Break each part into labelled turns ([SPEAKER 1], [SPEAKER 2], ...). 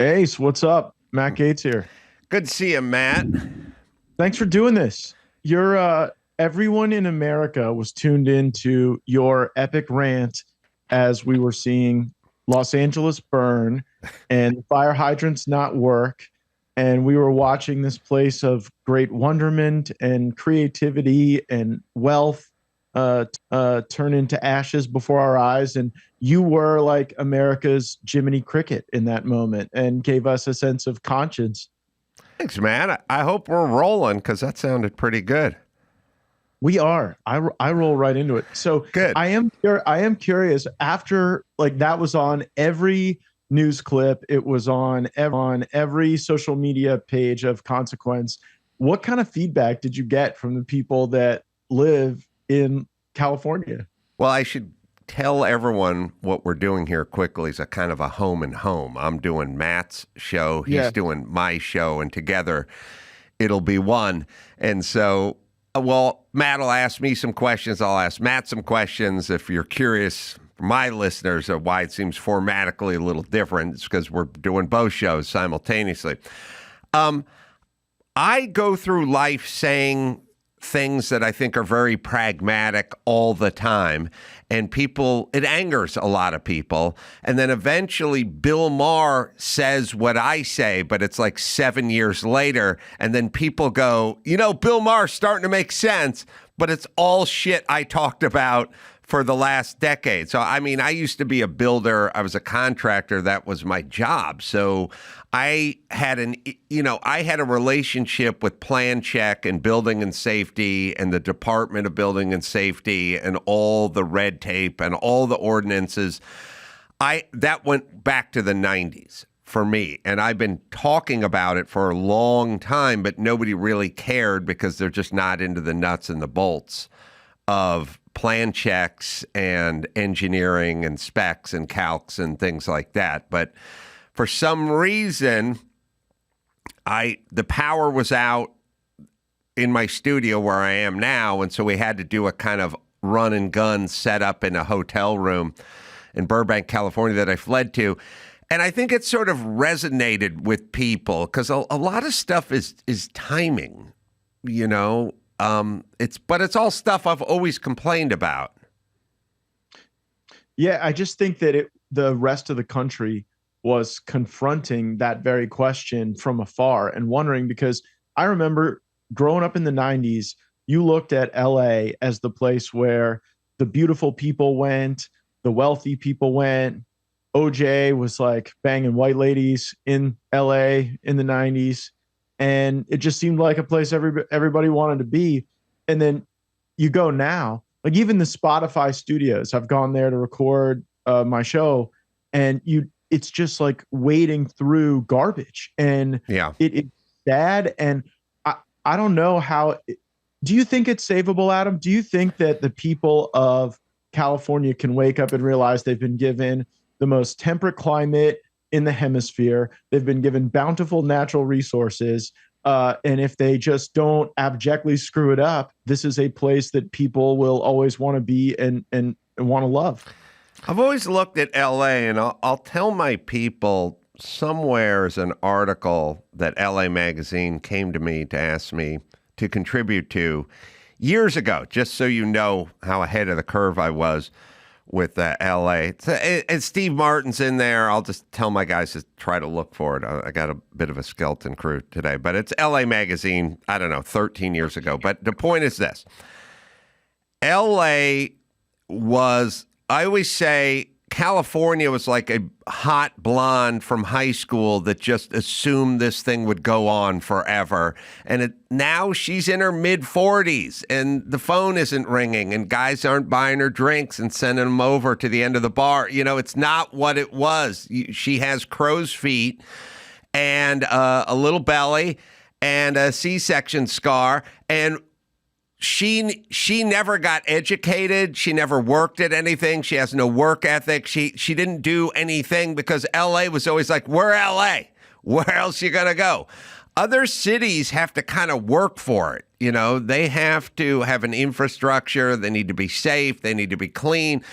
[SPEAKER 1] Ace, what's up? Matt Gaetz here.
[SPEAKER 2] Good to see you, Matt.
[SPEAKER 1] Thanks for doing this. You're Everyone in America was tuned into your epic rant as we were seeing Los Angeles burn and fire hydrants not work. And we were watching this place of great wonderment and creativity and wealth turn into ashes before our eyes. And you were like America's Jiminy Cricket in that moment and gave us a sense of conscience.
[SPEAKER 2] Thanks, Matt. I hope we're rolling because that sounded pretty good.
[SPEAKER 1] We are. I roll right into it. So
[SPEAKER 2] Good.
[SPEAKER 1] I am curious. After like that was on every news clip, it was on every social media page of Consequence. What kind of feedback did you get from the people that live in California?
[SPEAKER 2] Well, I should tell everyone what we're doing here quickly is a kind of a home and home. I'm doing Matt's show. He's doing my show, and together it'll be one. And so, well, Matt will ask me some questions. I'll ask Matt some questions. If you're curious, my listeners, of why it seems formatically a little different, it's because we're doing both shows simultaneously. I go through life saying things that I think are very pragmatic all the time. And it angers a lot of people. And then eventually Bill Maher says what I say, but it's like 7 years later. And then people go, Bill Maher's starting to make sense, but it's all shit I talked about for the last decade. So, I mean, I used to be a builder. I was a contractor. That was my job. So I had a relationship with Plan Check and Building and Safety and the Department of Building and Safety and all the red tape and all the ordinances. That went back to the 90s for me. And I've been talking about it for a long time, but nobody really cared because they're just not into the nuts and the bolts of plan checks and engineering and specs and calcs and things like that. But for some reason, the power was out in my studio where I am now, and so we had to do a kind of run and gun setup in a hotel room in Burbank, California that I fled to. And I think it sort of resonated with people because a lot of stuff is timing, it's all stuff I've always complained about.
[SPEAKER 1] Yeah, I just think that the rest of the country was confronting that very question from afar and wondering, because I remember growing up in the 90s, you looked at LA as the place where the beautiful people went, the wealthy people went. OJ was like banging white ladies in LA in the 90s. And it just seemed like a place everybody wanted to be. And then you go now, like even the Spotify studios, I've gone there to record my show, and it's just like wading through garbage, and it's sad. And I don't know how. Do you think it's savable, Adam? Do you think that the people of California can wake up and realize they've been given the most temperate climate in the hemisphere? They've been given bountiful natural resources. And if they just don't abjectly screw it up, this is a place that people will always want to be and want to love.
[SPEAKER 2] I've always looked at LA, and I'll tell my people, somewhere's an article that LA Magazine came to me to ask me to contribute to years ago, just so you know how ahead of the curve I was with LA. And Steve Martin's in there. I'll just tell my guys to try to look for it. I got a bit of a skeleton crew today, but it's LA Magazine, I don't know, 13 years ago. But the point is this. LA was, I always say, California was like a hot blonde from high school that just assumed this thing would go on forever. And now she's in her mid-40s and the phone isn't ringing and guys aren't buying her drinks and sending them over to the end of the bar. It's not what it was. She has crow's feet and a little belly and a C-section scar, and She never got educated. She never worked at anything. She has no work ethic. She didn't do anything because LA was always like, we're LA. Where else you gonna go? Other cities have to kind of work for it. They have to have an infrastructure. They need to be safe. They need to be clean.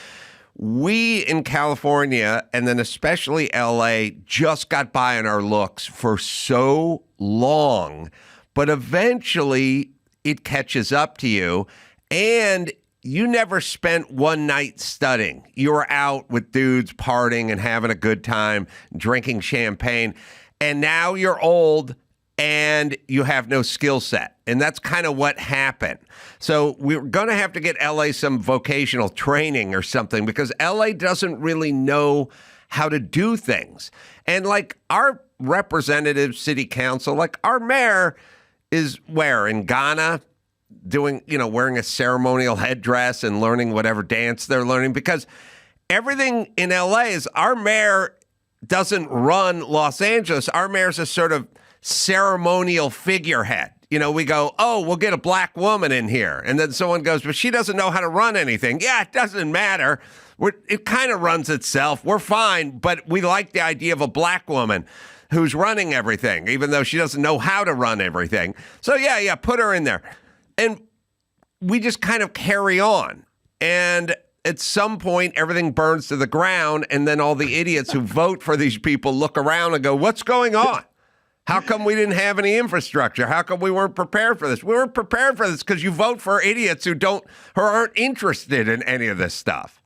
[SPEAKER 2] we in California, and then especially LA, just got by on our looks for so long, but eventually it catches up to you, and you never spent one night studying. You were out with dudes partying and having a good time, drinking champagne, and now you're old and you have no skill set. And that's kind of what happened. So we're going to have to get LA some vocational training or something, because LA doesn't really know how to do things. And like our representative city council, like our mayor is where? In Ghana? Doing, wearing a ceremonial headdress and learning whatever dance they're learning, because everything in LA is, our mayor doesn't run Los Angeles. Our mayor's a sort of ceremonial figurehead. We go, oh, we'll get a black woman in here. And then someone goes, but she doesn't know how to run anything. Yeah, it doesn't matter. It kind of runs itself. We're fine, but we like the idea of a black woman who's running everything, even though she doesn't know how to run everything. So yeah, put her in there. And we just kind of carry on. And at some point, everything burns to the ground. And then all the idiots who vote for these people look around and go, what's going on? How come we didn't have any infrastructure? How come we weren't prepared for this? We weren't prepared for this because you vote for idiots who aren't interested in any of this stuff.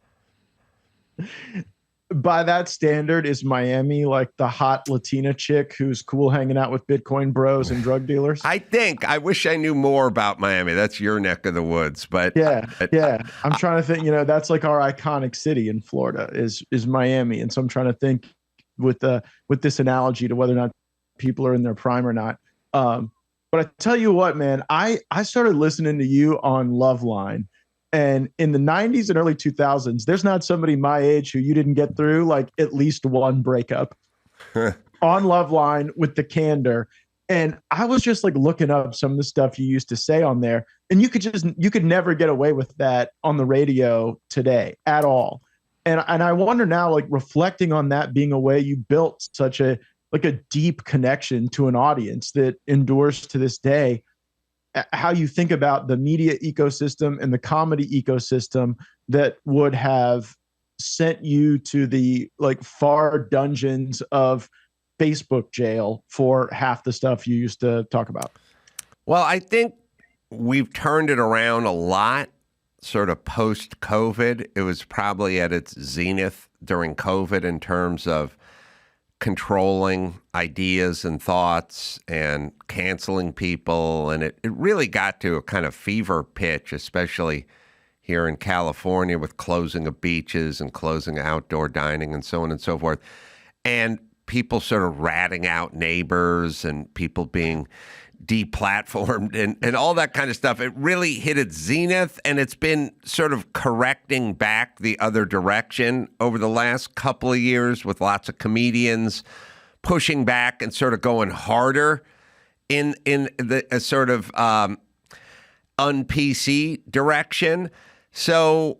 [SPEAKER 1] By that standard, is Miami like the hot Latina chick who's cool hanging out with Bitcoin bros and drug dealers?
[SPEAKER 2] I wish I knew more about Miami. That's your neck of the woods, but
[SPEAKER 1] yeah. I'm trying to think, that's like our iconic city in Florida is Miami. And so I'm trying to think with this analogy to whether or not people are in their prime or not. But I tell you what, man, I started listening to you on Loveline. And in the 90s and early 2000s, there's not somebody my age who you didn't get through like at least one breakup on Loveline with the candor. And I was just like looking up some of the stuff you used to say on there. And you could never get away with that on the radio today at all. And I wonder now, like reflecting on that being a way you built such a deep connection to an audience that endures to this day, how you think about the media ecosystem and the comedy ecosystem that would have sent you to the like far dungeons of Facebook jail for half the stuff you used to talk about.
[SPEAKER 2] Well, I think we've turned it around a lot sort of post-COVID. It was probably at its zenith during COVID in terms of controlling ideas and thoughts and canceling people. And it really got to a kind of fever pitch, especially here in California with closing of beaches and closing outdoor dining and so on and so forth. And people sort of ratting out neighbors and people being deplatformed and all that kind of stuff. It really hit its zenith, and it's been sort of correcting back the other direction over the last couple of years with lots of comedians pushing back and sort of going harder in the a sort of un-PC direction. So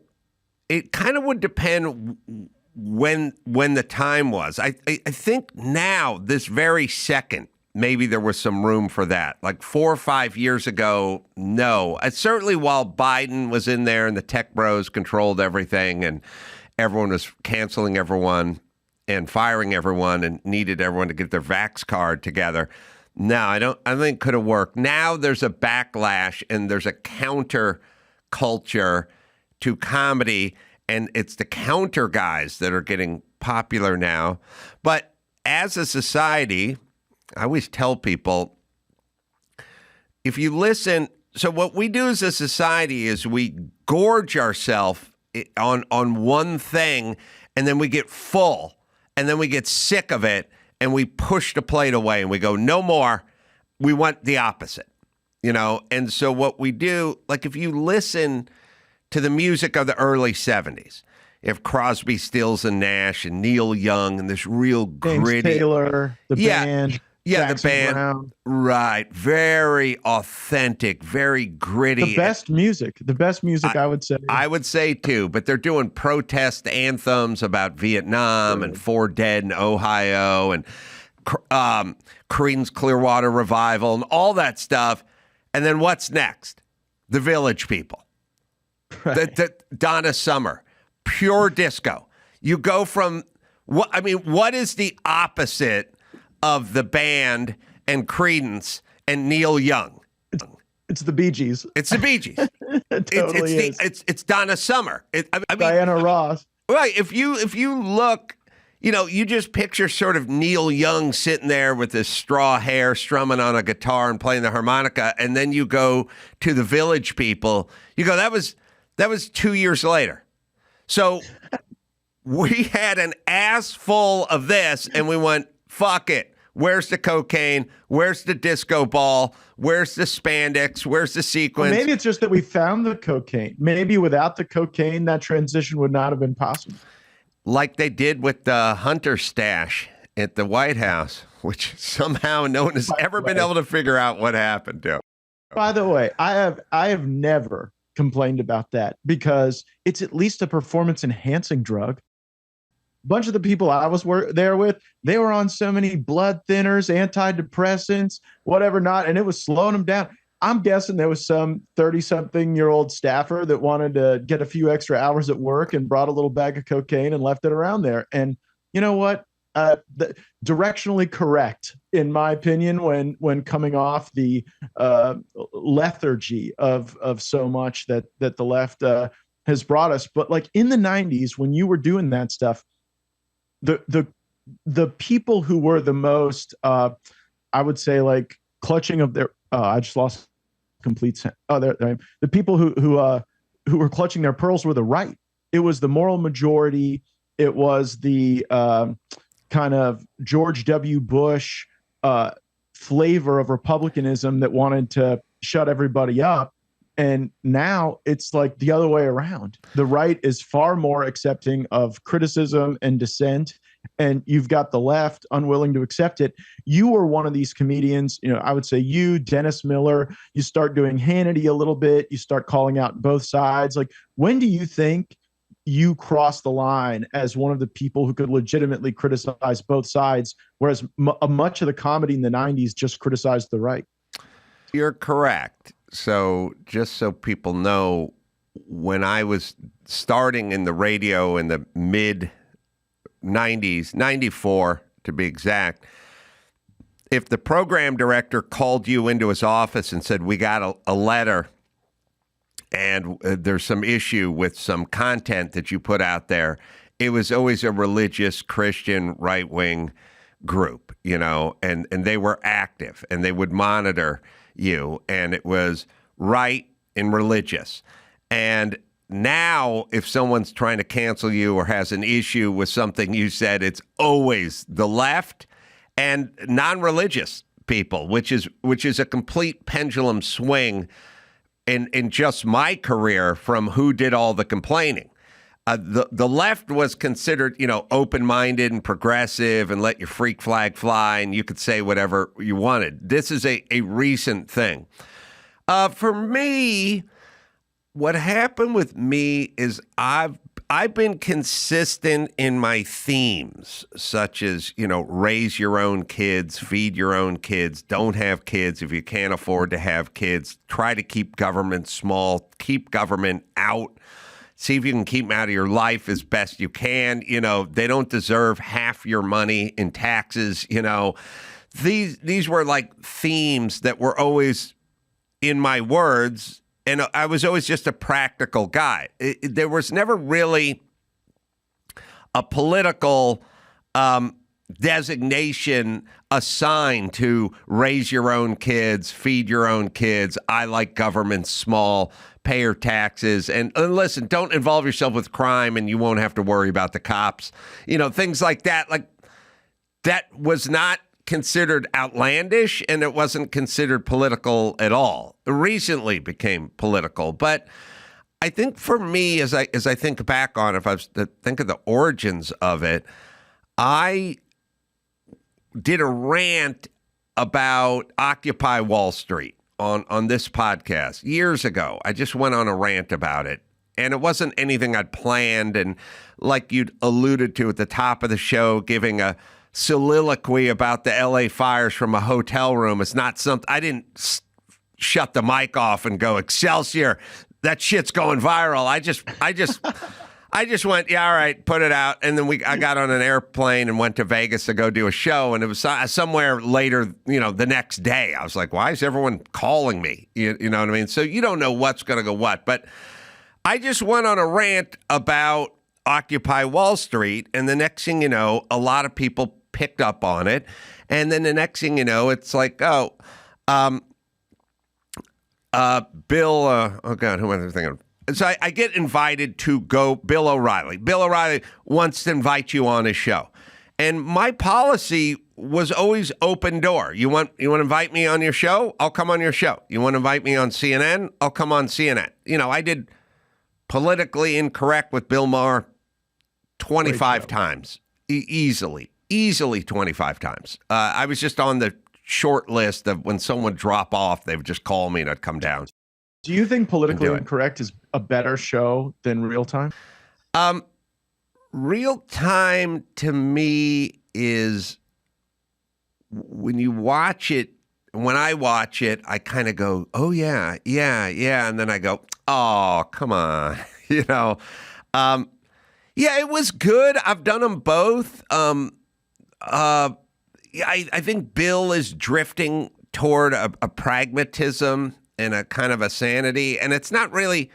[SPEAKER 2] it kind of would depend when the time was. I think now, this very second, maybe there was some room for that. Like 4 or 5 years ago, no. Certainly while Biden was in there and the tech bros controlled everything and everyone was canceling everyone and firing everyone and needed everyone to get their vax card together. No, I think it could have worked. Now there's a backlash and there's a counter culture to comedy, and it's the counter guys that are getting popular now. But as a society, I always tell people, if you listen, so what we do as a society is we gorge ourselves on one thing, and then we get full, and then we get sick of it, and we push the plate away, and we go, no more. We want the opposite, And so what we do, like if you listen to the music of the early 70s, if Crosby, Stills, and Nash, and Neil Young, and this real gritty
[SPEAKER 1] Taylor, the band.
[SPEAKER 2] Yeah,
[SPEAKER 1] Jackson
[SPEAKER 2] the band.
[SPEAKER 1] Brown.
[SPEAKER 2] Right. Very authentic, very gritty.
[SPEAKER 1] The best music, I would say.
[SPEAKER 2] I would say, too. But they're doing protest anthems about Vietnam and 4 Dead in Ohio and Creedence Clearwater Revival and all that stuff. And then what's next? The Village People. Right. Donna Summer. pure disco. You go from what is the opposite of the band and Creedence and Neil Young?
[SPEAKER 1] It's the Bee Gees.
[SPEAKER 2] It's the Bee Gees.
[SPEAKER 1] It totally is.
[SPEAKER 2] It's Donna Summer.
[SPEAKER 1] Diana Ross.
[SPEAKER 2] Right. If you look, you just picture sort of Neil Young sitting there with his straw hair, strumming on a guitar and playing the harmonica, and then you go to the Village People. You go, that was 2 years later. So we had an ass full of this, and we went, fuck it. Where's the cocaine? Where's the disco ball? Where's the spandex? Where's the sequence?
[SPEAKER 1] Well, maybe it's just that we found the cocaine. Maybe without the cocaine, that transition would not have been possible.
[SPEAKER 2] Like they did with the Hunter stash at the White House, which somehow no one has ever been able to figure out what happened to.
[SPEAKER 1] By the way, I have never complained about that because it's at least a performance-enhancing drug. Bunch of the people I was there with, they were on so many blood thinners, antidepressants, whatever not, and it was slowing them down. I'm guessing there was some 30-something-year-old staffer that wanted to get a few extra hours at work and brought a little bag of cocaine and left it around there. And you know what? Directionally correct, in my opinion, when coming off the lethargy of so much that the left has brought us. But like in the 90s, when you were doing that stuff, the people who were the most, I would say, like clutching of their, I just lost complete sense. The people who were clutching their pearls were the right. It was the moral majority. It was the kind of George W. Bush flavor of republicanism that wanted to shut everybody up. And now it's like the other way around. The right is far more accepting of criticism and dissent, and you've got the left unwilling to accept it. You were one of these comedians, I would say you, Dennis Miller, you start doing Hannity a little bit, you start calling out both sides. Like, when do you think you cross the line as one of the people who could legitimately criticize both sides, whereas much of the comedy in the 90s just criticized the right?
[SPEAKER 2] You're correct. So just so people know, when I was starting in the radio in the mid 90s, 94 to be exact, if the program director called you into his office and said, we got a letter and there's some issue with some content that you put out there, it was always a religious Christian right-wing group, and they were active and they would monitor you, and it was right and religious. And now if someone's trying to cancel you or has an issue with something you said, it's always the left and non-religious people, which is a complete pendulum swing in just my career from who did all the complaining. The left was considered, open-minded and progressive and let your freak flag fly and you could say whatever you wanted. This is a recent thing. For me, what happened with me is I've been consistent in my themes, such as, raise your own kids, feed your own kids, don't have kids if you can't afford to have kids, try to keep government small, keep government out. See if you can keep them out of your life as best you can. They don't deserve half your money in taxes. These were like themes that were always in my words, and I was always just a practical guy. There was never really a political designation assigned to raise your own kids, feed your own kids. I like government small, pay your taxes, and listen, don't involve yourself with crime and you won't have to worry about the cops. Things like that. Like, that was not considered outlandish and it wasn't considered political at all. It recently became political, but I think for me, as I think back on it, if I was to think of the origins of it, I did a rant about Occupy Wall Street on this podcast years ago. I just went on a rant about it, and it wasn't anything I'd planned. And like you'd alluded to at the top of the show, giving a soliloquy about the LA fires from a hotel room, it's not something I didn't shut the mic off and go, Excelsior, that shit's going viral. I just went, yeah, all right, put it out. And then I got on an airplane and went to Vegas to go do a show. And it was somewhere later, the next day. I was like, why is everyone calling me? You know what I mean? So you don't know what's going to go what. But I just went on a rant about Occupy Wall Street. And the next thing you know, a lot of people picked up on it. And then the next thing you know, it's like, Bill, oh God, who am I thinking of? So I get invited to go, Bill O'Reilly. Bill O'Reilly wants to invite you on his show. And my policy was always open door. You want to invite me on your show? I'll come on your show. You want to invite me on CNN? I'll come on CNN. I did Politically Incorrect with Bill Maher 25 times. Easily 25 times. I was just on the short list of when someone would drop off, they would just call me and I'd come down.
[SPEAKER 1] Do you think Politically Incorrect is a better show than Real Time?
[SPEAKER 2] Real Time to me is when you watch it. When I watch it, I kind of go, "Oh yeah," and then I go, "Oh, come on," Yeah, it was good. I've done them both. I think Bill is drifting toward a pragmatism and a kind of a sanity. And it's not really,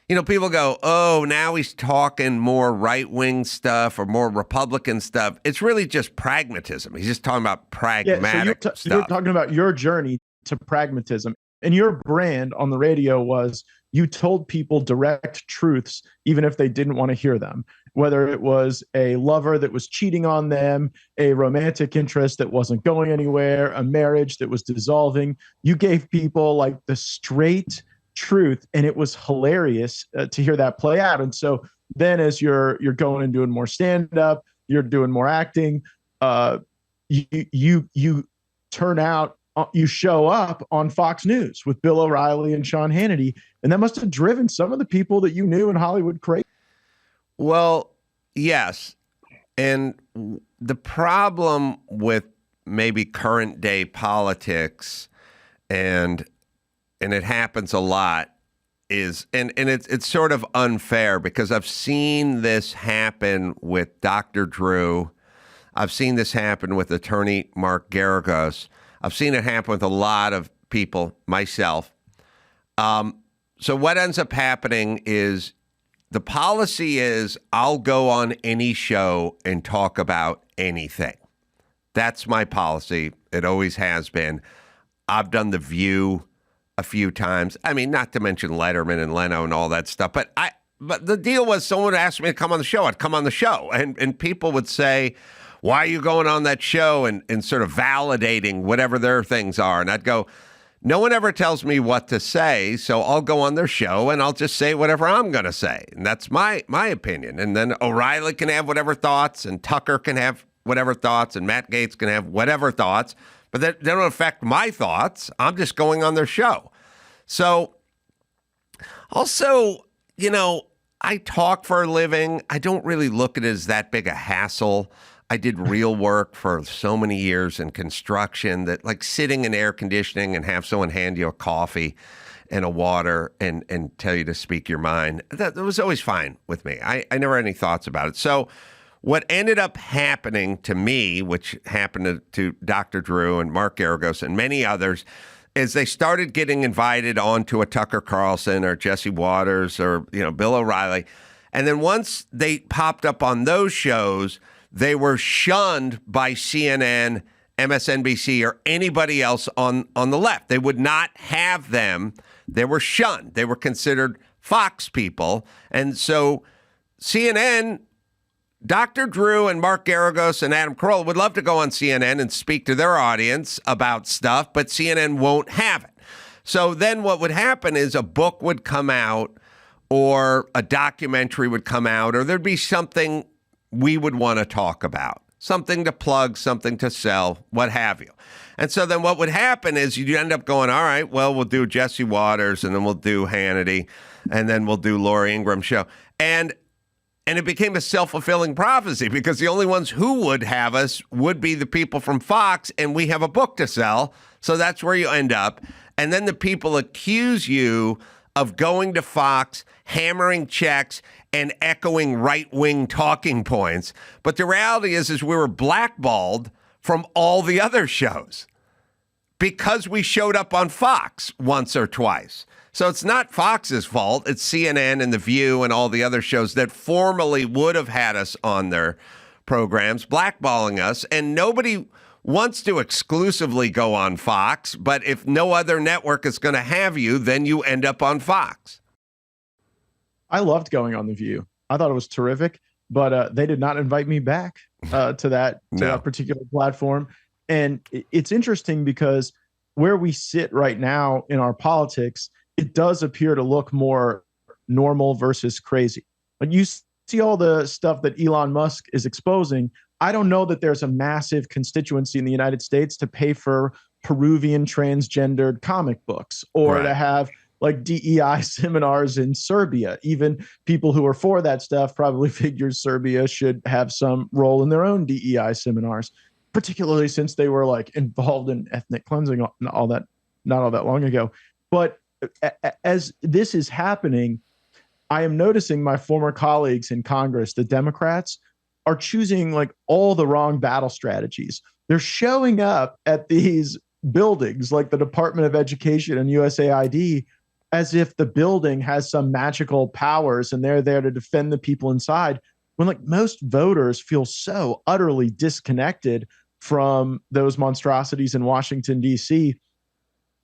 [SPEAKER 2] people go, oh, now he's talking more right-wing stuff or more Republican stuff. It's really just pragmatism. He's just talking about pragmatic stuff.
[SPEAKER 1] You're talking about your journey to pragmatism. And your brand on the radio was you told people direct truths, even if they didn't want to hear them. Whether it was a lover that was cheating on them, a romantic interest that wasn't going anywhere, a marriage that was dissolving, you gave people like the straight truth, and it was hilarious to hear that play out. And so then, as you're going and doing more stand-up, you're doing more acting, you turn out. You show up on Fox News with Bill O'Reilly and Sean Hannity, and that must have driven some of the people that you knew in Hollywood crazy.
[SPEAKER 2] Well, yes. And the problem with maybe current day politics, and it happens a lot, is and it's sort of unfair because I've seen this happen with Dr. Drew. I've seen this happen with attorney Mark Garagos. I've seen it happen with a lot of people, myself. So what ends up happening is the policy is I'll go on any show and talk about anything. That's my policy. It always has been. I've done The View a few times. I mean, not to mention Letterman and Leno and all that stuff. But the deal was someone would ask me to come on the show. I'd come on the show. And people would say, why are you going on that show? And sort of validating whatever their things are. And I'd go, no one ever tells me what to say, so I'll go on their show and I'll just say whatever I'm going to say. And that's my opinion. And then O'Reilly can have whatever thoughts, and Tucker can have whatever thoughts, and Matt Gaetz can have whatever thoughts, but they don't affect my thoughts. I'm just going on their show. So also, I talk for a living. I don't really look at it as that big a hassle. I did real work for so many years in construction that like sitting in air conditioning and have someone hand you a coffee and a water and tell you to speak your mind, that was always fine with me. I never had any thoughts about it. So what ended up happening to me, which happened to Dr. Drew and Mark Garagos and many others, is they started getting invited onto a Tucker Carlson or Jesse Waters or Bill O'Reilly. And then once they popped up on those shows, they were shunned by CNN, MSNBC, or anybody else on the left. They would not have them. They were shunned. They were considered Fox people. And so CNN, Dr. Drew and Mark Garagos and Adam Carolla would love to go on CNN and speak to their audience about stuff, but CNN won't have it. So then what would happen is a book would come out or a documentary would come out, or there'd be something we would want to talk about, something to plug, something to sell, what have you. And so then what would happen is you'd end up going, all right, well, we'll do Jesse Waters, and then we'll do Hannity, and then we'll do Laura Ingraham's show. And it became a self-fulfilling prophecy because the only ones who would have us would be the people from Fox, and we have a book to sell. So that's where you end up. And then the people accuse you of going to Fox, hammering checks, and echoing right-wing talking points. But the reality is we were blackballed from all the other shows because we showed up on Fox once or twice. So it's not Fox's fault. It's CNN and The View and all the other shows that formerly would have had us on their programs, blackballing us. And nobody wants to exclusively go on Fox. But if no other network is going to have you, then you end up on Fox.
[SPEAKER 1] I loved going on The View. I thought it was terrific, but they did not invite me back to that particular platform. And it's interesting because where we sit right now in our politics, it does appear to look more normal versus crazy. When you see all the stuff that Elon Musk is exposing, I don't know that there's a massive constituency in the United States to pay for Peruvian transgendered comic books or to have like DEI seminars in Serbia. Even people who are for that stuff probably figure Serbia should have some role in their own DEI seminars, particularly since they were like involved in ethnic cleansing and all that, not all that long ago. But as this is happening, I am noticing my former colleagues in Congress, the Democrats, are choosing like all the wrong battle strategies. They're showing up at these buildings like the Department of Education and USAID as if the building has some magical powers and they're there to defend the people inside, when like most voters feel so utterly disconnected from those monstrosities in Washington, D.C.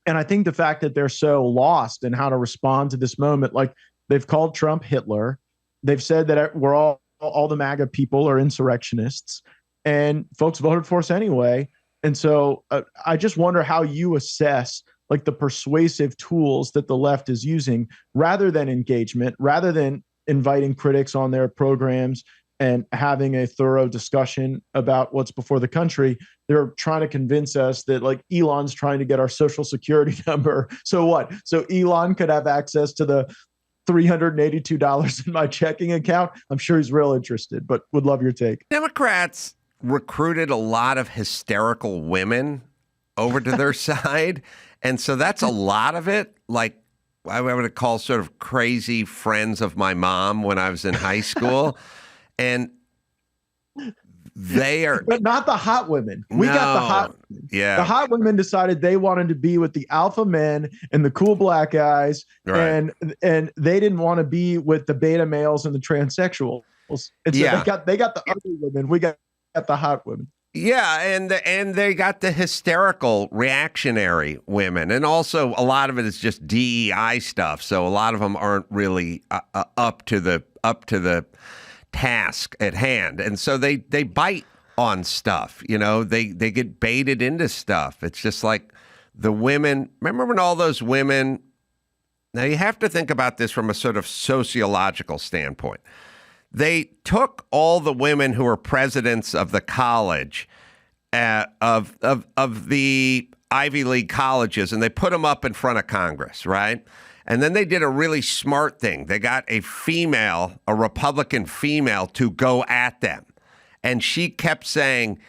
[SPEAKER 1] And I think the fact that they're so lost in how to respond to this moment, like they've called Trump Hitler. They've said that we're all the MAGA people are insurrectionists, and folks voted for us anyway. And so I just wonder how you assess like the persuasive tools that the left is using rather than engagement, rather than inviting critics on their programs and having a thorough discussion about what's before the country. They're trying to convince us that like Elon's trying to get our social security number. So what? So Elon could have access to the $382 in my checking account. I'm sure he's real interested, but would love your take.
[SPEAKER 2] Democrats recruited a lot of hysterical women over to their side. And so that's a lot of it. Like I would call sort of crazy friends of my mom when I was in high school. And they are,
[SPEAKER 1] but not the hot women. We got the hot women.
[SPEAKER 2] Yeah.
[SPEAKER 1] The hot women decided they wanted to be with the alpha men and the cool black guys, and they didn't want to be with the beta males and the transsexuals. And so they got the ugly women. We got the hot women.
[SPEAKER 2] Yeah, and they got the hysterical reactionary women, and also a lot of it is just DEI stuff. So a lot of them aren't really up to the task at hand, and so they bite on stuff. You know, they get baited into stuff. It's just like the women. Remember when all those women? Now you have to think about this from a sort of sociological standpoint. They took all the women who were presidents of the college, of the Ivy League colleges, and they put them up in front of Congress, right? And then they did a really smart thing. They got a Republican female, to go at them. And she kept saying,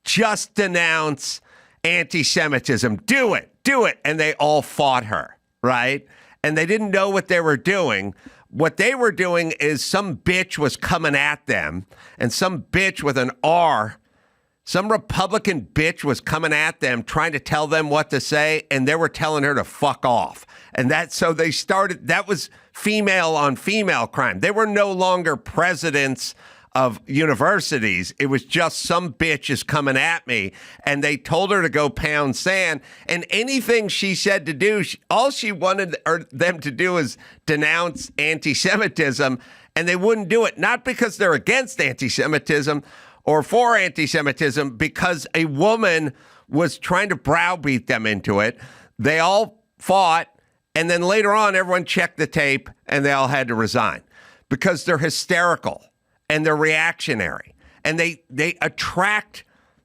[SPEAKER 2] just denounce anti-Semitism. Do it. And they all fought her, right? And they didn't know what they were doing. What they were doing is some bitch was coming at them, and some bitch with an R, some Republican bitch was coming at them, trying to tell them what to say, and they were telling her to fuck off. And so they started, that was female on female crime. They were no longer presidents of universities. It was just some bitch is coming at me, and they told her to go pound sand, and anything she said to do, all she wanted them to do is denounce anti-Semitism, and they wouldn't do it, not because they're against anti-Semitism or for anti-Semitism, because a woman was trying to browbeat them into it. They all fought, and then later on, everyone checked the tape, and they all had to resign because they're hysterical. And they're reactionary, and they attract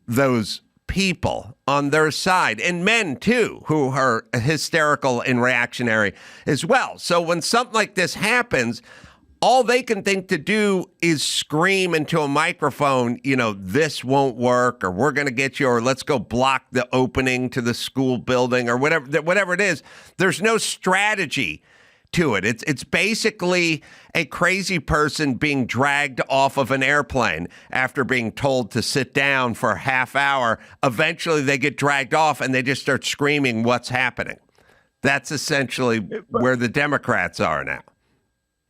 [SPEAKER 2] those people on their side, and men too, who are hysterical and reactionary as well. So when something like this happens, all they can think to do is scream into a microphone, you know, this won't work, or we're going to get you, or let's go block the opening to the school building, or whatever it is. There's no strategy to it. It's basically a crazy person being dragged off of an airplane after being told to sit down for a half hour. Eventually, they get dragged off and they just start screaming, "What's happening?" That's essentially where the Democrats are now.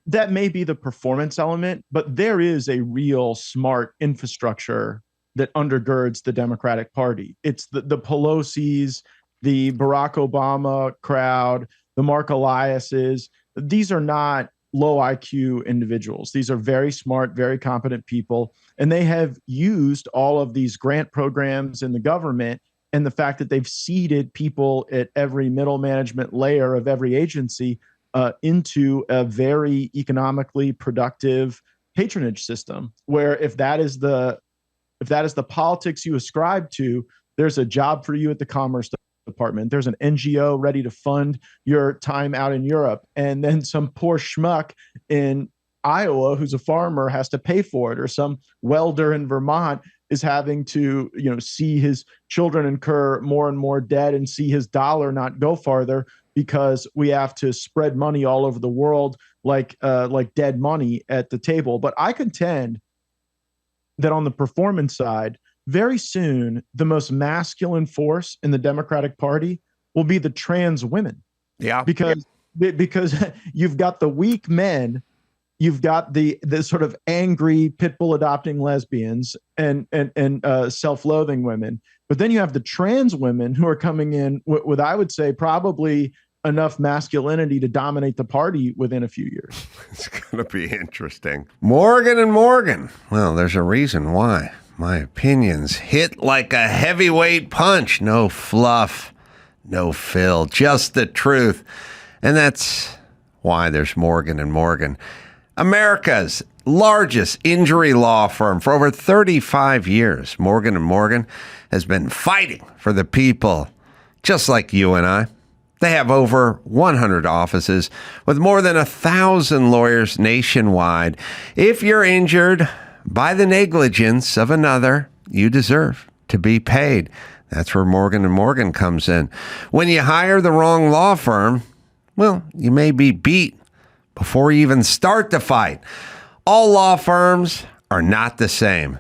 [SPEAKER 1] That may be the performance element, but there is a real smart infrastructure that undergirds the Democratic Party. It's the Pelosi's, the Barack Obama crowd, the Mark Eliases. These are not low IQ individuals. These are very smart, very competent people. And they have used all of these grant programs in the government and the fact that they've seeded people at every middle management layer of every agency into a very economically productive patronage system, where if that is the politics you ascribe to, there's a job for you at the Commerce Department. There's an NGO ready to fund your time out in Europe. And then some poor schmuck in Iowa who's a farmer has to pay for it, or some welder in Vermont is having to, see his children incur more and more debt and see his dollar not go farther because we have to spread money all over the world like dead money at the table. But I contend that on the performance side, very soon, the most masculine force in the Democratic Party will be the trans women.
[SPEAKER 2] Yeah.
[SPEAKER 1] Because you've got the weak men, you've got the sort of angry pit bull adopting lesbians and self-loathing women. But then you have the trans women who are coming in with I would say, probably enough masculinity to dominate the party within a few years.
[SPEAKER 2] It's going to be interesting. Morgan and Morgan. Well, there's a reason why. My opinions hit like a heavyweight punch. No fluff, no fill, just the truth. And that's why there's Morgan and Morgan, America's largest injury law firm. For over 35 years, Morgan and Morgan has been fighting for the people, just like you and I. They have over 100 offices with more than 1,000 lawyers nationwide. If you're injured by the negligence of another, you deserve to be paid. That's where Morgan and Morgan comes in. When you hire the wrong law firm, well, you may be beat before you even start the fight. All law firms are not the same.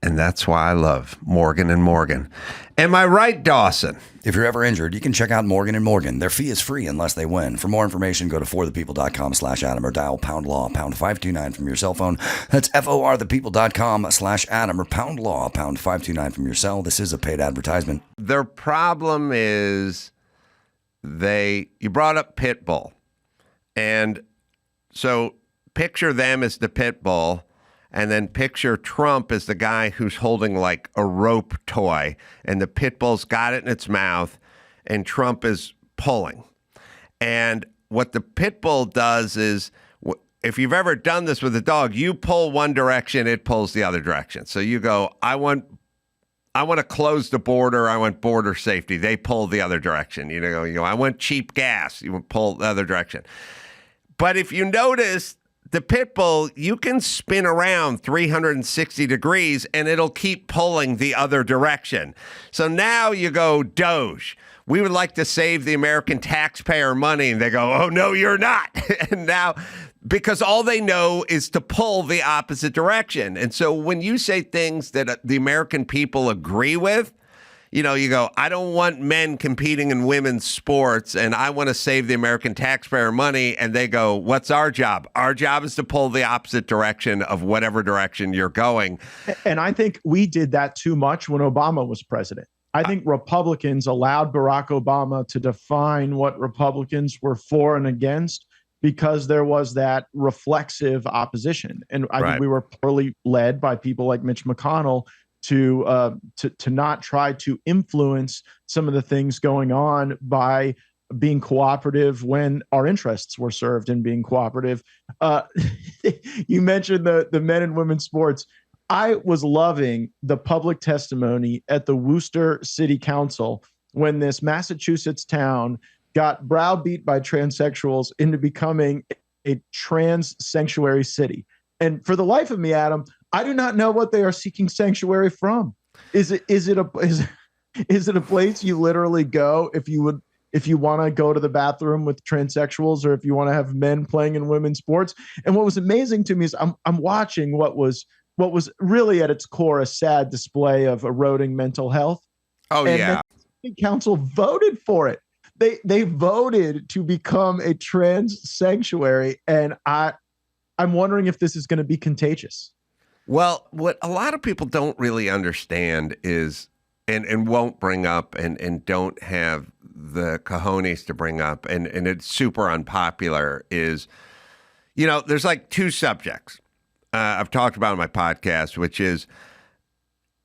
[SPEAKER 2] And that's why I love Morgan and Morgan. Am I right, Dawson?
[SPEAKER 3] If you're ever injured, you can check out Morgan & Morgan. Their fee is free unless they win. For more information, go to forthepeople.com/Adam or dial #law #529 from your cell phone. That's forthepeople.com/Adam or #law #529 from your cell. This is a paid advertisement.
[SPEAKER 2] Their problem is you brought up pit bull. And so picture them as the pit bull. And then picture Trump as the guy who's holding like a rope toy, and the pit bull's got it in its mouth, and Trump is pulling. And what the pit bull does is, if you've ever done this with a dog, you pull one direction, it pulls the other direction. So you go, I want to close the border. I want border safety. They pull the other direction. You go, I want cheap gas. You pull the other direction. But if you notice, the pit bull, you can spin around 360 degrees and it'll keep pulling the other direction. So now you go, Doge, we would like to save the American taxpayer money. And they go, oh, no, you're not. And now, because all they know is to pull the opposite direction. And so when you say things that the American people agree with, you go, I don't want men competing in women's sports, and I want to save the American taxpayer money. And they go, what's our job? Our job is to pull the opposite direction of whatever direction you're going.
[SPEAKER 1] And I think we did that too much when Obama was president. I think Republicans allowed Barack Obama to define what Republicans were for and against because there was that reflexive opposition. And I think we were poorly led by people like Mitch McConnell to not try to influence some of the things going on by being cooperative when our interests were served in being cooperative. You mentioned the men and women's sports. I was loving the public testimony at the Worcester City Council when this Massachusetts town got browbeat by transsexuals into becoming a trans sanctuary city. And for the life of me, Adam, I do not know what they are seeking sanctuary from. Is it a place you literally go if you if you want to go to the bathroom with transsexuals or if you want to have men playing in women's sports. And what was amazing to me is I'm watching what was really at its core a sad display of eroding mental health.
[SPEAKER 2] Oh,
[SPEAKER 1] and
[SPEAKER 2] yeah.
[SPEAKER 1] The council voted for it. They voted to become a trans sanctuary. And I'm wondering if this is going to be contagious.
[SPEAKER 2] Well, what a lot of people don't really understand is, and won't bring up and don't have the cojones to bring up, and it's super unpopular, is, there's like two subjects I've talked about on my podcast, which is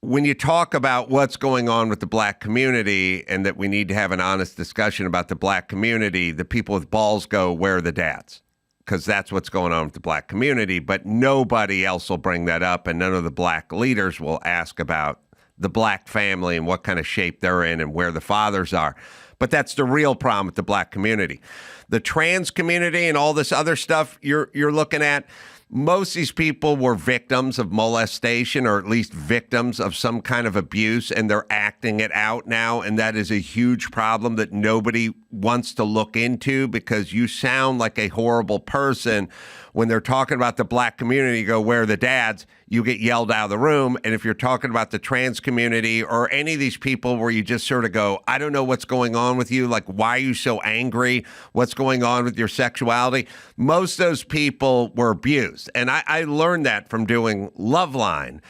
[SPEAKER 2] when you talk about what's going on with the black community and that we need to have an honest discussion about the black community, the people with balls go, where are the dads? Because that's what's going on with the black community. But nobody else will bring that up, and none of the black leaders will ask about the black family and what kind of shape they're in and where the fathers are. But that's the real problem with the black community. The trans community and all this other stuff you're looking at, most of these people were victims of molestation, or at least victims of some kind of abuse, and they're acting it out now. And that is a huge problem that nobody wants to look into, because you sound like a horrible person when they're talking about the black community. You go, where are the dads? You get yelled out of the room. And if you're talking about the trans community or any of these people where you just sort of go, I don't know what's going on with you. Like, why are you so angry? What's going on with your sexuality? Most of those people were abused. And I learned that from doing Loveline.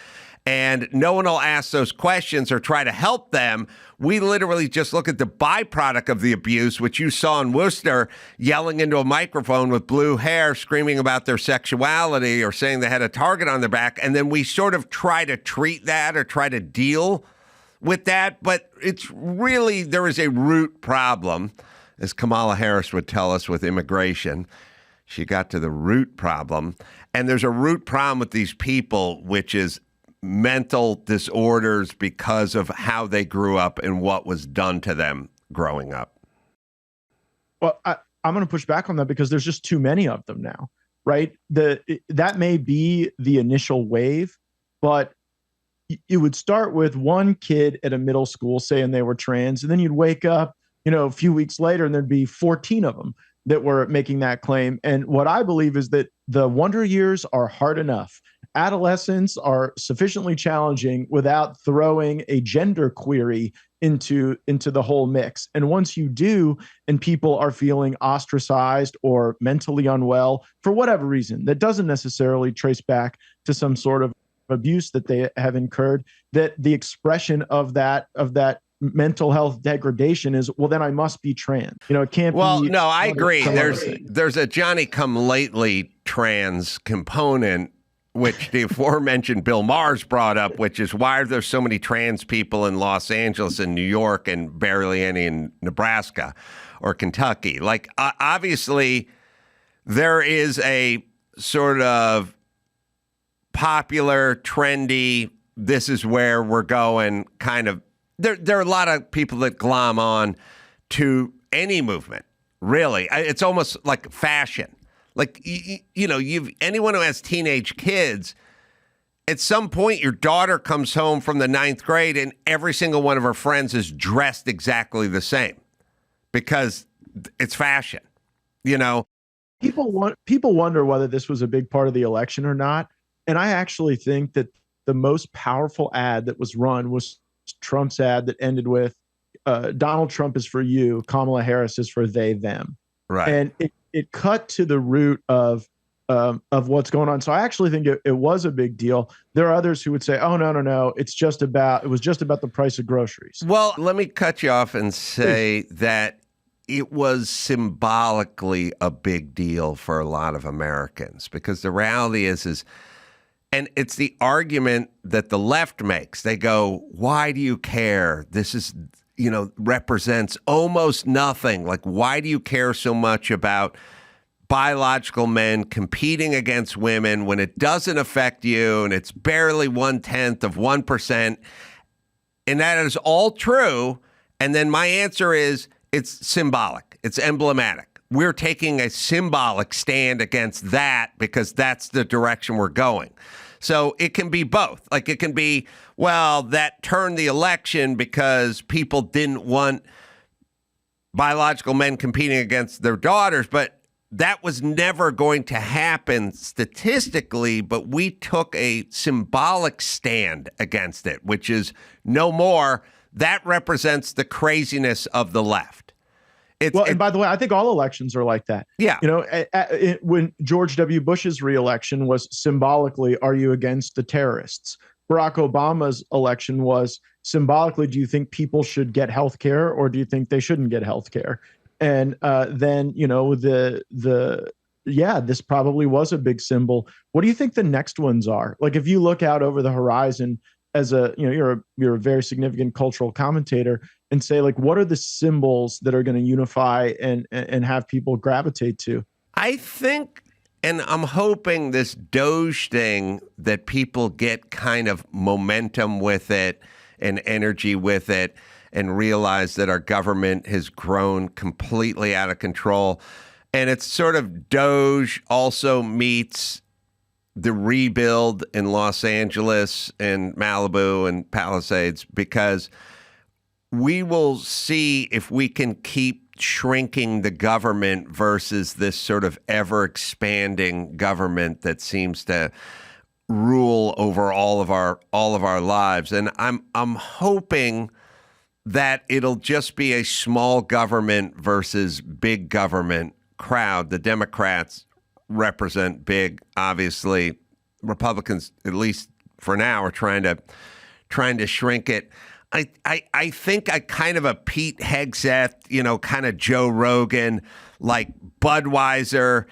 [SPEAKER 2] And no one will ask those questions or try to help them. We literally just look at the byproduct of the abuse, which you saw in Worcester, yelling into a microphone with blue hair, screaming about their sexuality or saying they had a target on their back. And then we sort of try to treat that or try to deal with that. But it's really, there is a root problem, as Kamala Harris would tell us with immigration. She got to the root problem. And there's a root problem with these people, which is mental disorders because of how they grew up and what was done to them growing up.
[SPEAKER 1] Well, I'm going to push back on that because there's just too many of them now, right? That may be the initial wave, but it would start with one kid at a middle school saying they were trans, and then you'd wake up, a few weeks later, and there'd be 14 of them that were making that claim. And what I believe is that the wonder years are hard enough. Adolescents are sufficiently challenging without throwing a gender query into the whole mix. And once you do, and people are feeling ostracized or mentally unwell for whatever reason, that doesn't necessarily trace back to some sort of abuse that they have incurred, that the expression of that mental health degradation is, well, then I must be trans. It can't be.
[SPEAKER 2] Well, no, I agree. There's a Johnny come lately trans component, which the aforementioned Bill Maher's brought up, which is why are there so many trans people in Los Angeles and New York and barely any in Nebraska or Kentucky? Like, obviously, there is a sort of popular, trendy, this is where we're going kind of. There are a lot of people that glom on to any movement, really. It's almost like fashion. Like, anyone who has teenage kids, at some point your daughter comes home from the 9th grade and every single one of her friends is dressed exactly the same because it's fashion,
[SPEAKER 1] People wonder whether this was a big part of the election or not. And I actually think that the most powerful ad that was run was Trump's ad that ended with Donald Trump is for you, Kamala Harris is for they, them.
[SPEAKER 2] Right.
[SPEAKER 1] And it cut to the root of what's going on. So I actually think it was a big deal. There are others who would say, oh, no, it was just about the price of groceries.
[SPEAKER 2] Well, let me cut you off and say that it was symbolically a big deal for a lot of Americans, because the reality is, and it's the argument that the left makes. They go, why do you care? This is, represents almost nothing. Like, why do you care so much about biological men competing against women when it doesn't affect you and it's barely 0.1%? And that is all true. And then my answer is it's symbolic. It's emblematic. We're taking a symbolic stand against that because that's the direction we're going. So it can be both. Like, it can be, well, that turned the election because people didn't want biological men competing against their daughters, but that was never going to happen statistically, but we took a symbolic stand against it, which is no more. That represents the craziness of the left.
[SPEAKER 1] And by the way, I think all elections are like that.
[SPEAKER 2] Yeah.
[SPEAKER 1] You know, when George W. Bush's reelection was symbolically, are you against the terrorists? Barack Obama's election was symbolically, do you think people should get health care or do you think they shouldn't get health care? And then, you know, this probably was a big symbol. What do you think the next ones are? Like, if you look out over the horizon as you're a very significant cultural commentator and say, like, what are the symbols that are going to unify and have people gravitate to?
[SPEAKER 2] I think, and I'm hoping this Doge thing, that people get kind of momentum with it and energy with it, and realize that our government has grown completely out of control. And it's sort of Doge also meets the rebuild in Los Angeles and Malibu and Palisades, because we will see if we can keep shrinking the government versus this sort of ever-expanding government that seems to rule over all of our lives. And I'm hoping that it'll just be a small government versus big government crowd. The Democrats represent big, obviously. Republicans, at least for now, are trying to shrink it. I think I kind of a Pete Hegseth, you know, kind of Joe Rogan, like Budweiser,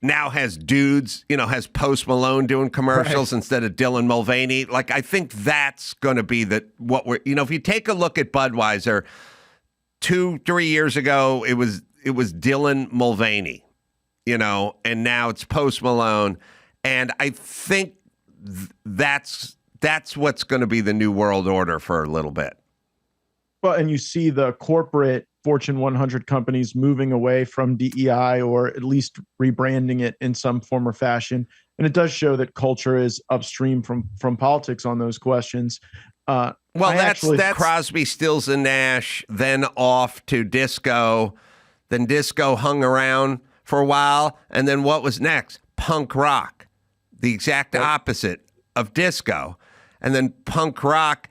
[SPEAKER 2] now has dudes, you know, has Post Malone doing commercials instead of Dylan Mulvaney. Like, I think that's going to be if you take a look at Budweiser, 2-3 years ago, it was Dylan Mulvaney, you know, and now it's Post Malone. And I think that's what's going to be the new world order for a little bit.
[SPEAKER 1] Well, and you see the corporate Fortune 100 companies moving away from DEI, or at least rebranding it in some form or fashion. And it does show that culture is upstream from politics on those questions.
[SPEAKER 2] That's Crosby, Stills, and Nash, then off to disco. Then disco hung around for a while. And then what was next? Punk rock, the exact opposite of disco. And then punk rock